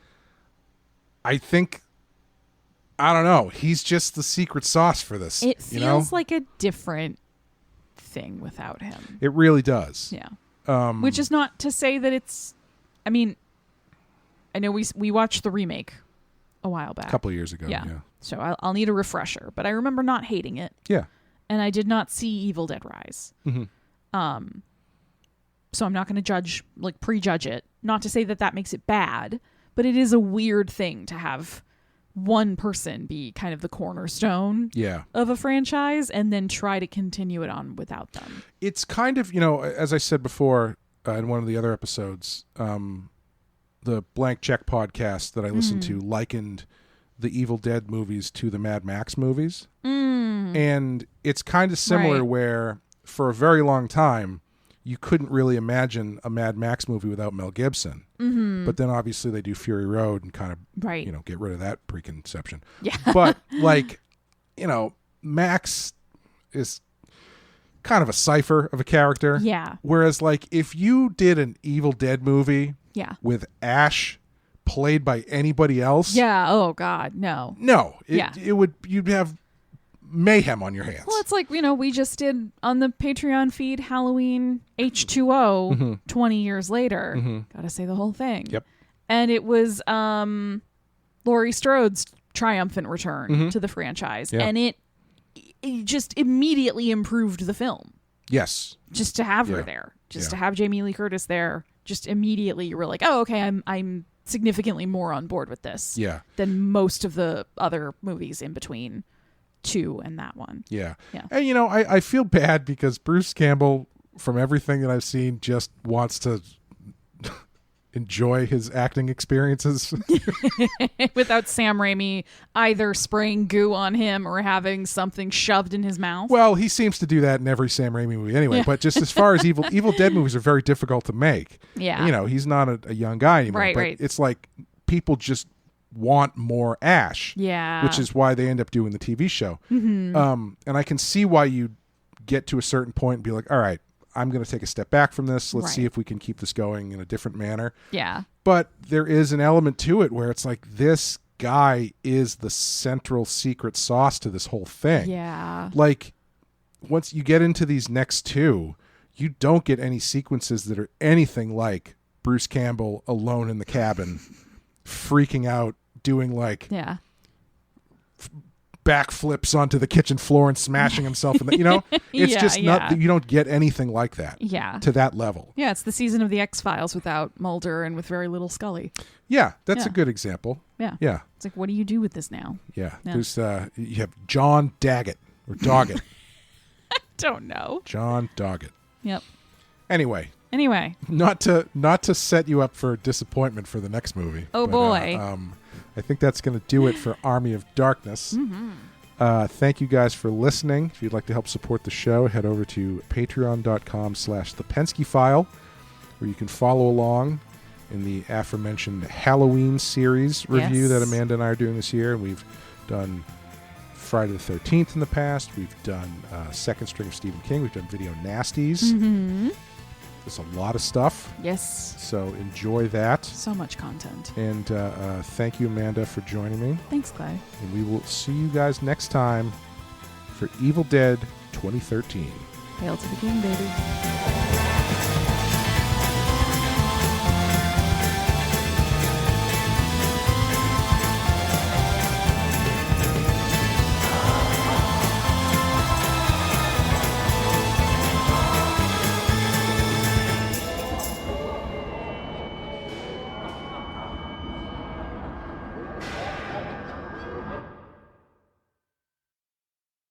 [SPEAKER 1] I think, I don't know, he's just the secret sauce for this.
[SPEAKER 2] It feels like a different thing without him.
[SPEAKER 1] It really does.
[SPEAKER 2] Yeah. Which is not to say that it's, I mean, I know we watched the remake a while back.
[SPEAKER 1] A couple of years ago. Yeah.
[SPEAKER 2] So I'll need a refresher, but I remember not hating it.
[SPEAKER 1] Yeah.
[SPEAKER 2] And I did not see Evil Dead Rise.
[SPEAKER 1] Mm-hmm.
[SPEAKER 2] So I'm not going to prejudge it. Not to say that makes it bad, but it is a weird thing to have one person be kind of the cornerstone of a franchise and then try to continue it on without them.
[SPEAKER 1] It's kind of, as I said before in one of the other episodes, the Blank Check podcast that I listened to likened the Evil Dead movies to the Mad Max movies. And it's kind of similar where for a very long time, you couldn't really imagine a Mad Max movie without Mel Gibson. But then obviously they do Fury Road and kind of, get rid of that preconception.
[SPEAKER 2] Yeah.
[SPEAKER 1] But Max is kind of a cipher of a character.
[SPEAKER 2] Yeah.
[SPEAKER 1] Whereas if you did an Evil Dead movie with Ash played by anybody else.
[SPEAKER 2] Yeah. Oh God, no.
[SPEAKER 1] No. You'd have mayhem on your hands.
[SPEAKER 2] Well, it's like, we just did on the Patreon feed Halloween H2O 20 years later. Gotta say the whole thing.
[SPEAKER 1] Yep.
[SPEAKER 2] And it was Laurie Strode's triumphant return to the franchise.
[SPEAKER 1] Yeah.
[SPEAKER 2] And it just immediately improved the film.
[SPEAKER 1] Yes.
[SPEAKER 2] Just to have her there. Just to have Jamie Lee Curtis there. Just immediately you were like, oh, okay, I'm significantly more on board with this than most of the other movies in between 2 and that one.
[SPEAKER 1] Yeah. And I feel bad because Bruce Campbell, from everything that I've seen, just wants to enjoy his acting experiences
[SPEAKER 2] without Sam Raimi either spraying goo on him or having something shoved in his mouth.
[SPEAKER 1] Well, he seems to do that in every Sam Raimi movie anyway. But just as far as Evil Dead movies are very difficult to make.
[SPEAKER 2] Yeah.
[SPEAKER 1] He's not a young guy anymore.
[SPEAKER 2] Right.
[SPEAKER 1] It's like people just want more Ash.
[SPEAKER 2] Yeah.
[SPEAKER 1] Which is why they end up doing the TV show. And I can see why you get to a certain point and be like, all right, I'm going to take a step back from this. Let's see if we can keep this going in a different manner.
[SPEAKER 2] Yeah.
[SPEAKER 1] But there is an element to it where it's like this guy is the central secret sauce to this whole thing.
[SPEAKER 2] Yeah.
[SPEAKER 1] Like once you get into these next 2, you don't get any sequences that are anything like Bruce Campbell alone in the cabin freaking out doing backflips onto the kitchen floor and smashing himself in the, it's just not, you don't get anything like that to that level.
[SPEAKER 2] Yeah, it's the season of the X-Files without Mulder and with very little Scully.
[SPEAKER 1] Yeah, that's a good example.
[SPEAKER 2] Yeah. It's like, what do you do with this now?
[SPEAKER 1] Yeah. There's you have John Daggett or Doggett.
[SPEAKER 2] I don't know.
[SPEAKER 1] John Doggett.
[SPEAKER 2] Yep.
[SPEAKER 1] Anyway, not to set you up for disappointment for the next movie.
[SPEAKER 2] Oh boy.
[SPEAKER 1] I think that's going to do it for Army of Darkness. Thank you guys for listening. If you'd like to help support the show, head over to patreon.com/thepenskyfile, where you can follow along in the aforementioned Halloween series review that Amanda and I are doing this year. And we've done Friday the 13th in the past. We've done Second String of Stephen King. We've done Video Nasties. There's a lot of stuff.
[SPEAKER 2] Yes.
[SPEAKER 1] So enjoy that.
[SPEAKER 2] So much content.
[SPEAKER 1] And thank you, Amanda, for joining me.
[SPEAKER 2] Thanks, Clay.
[SPEAKER 1] And we will see you guys next time for Evil Dead 2013.
[SPEAKER 2] Hail to the king, baby.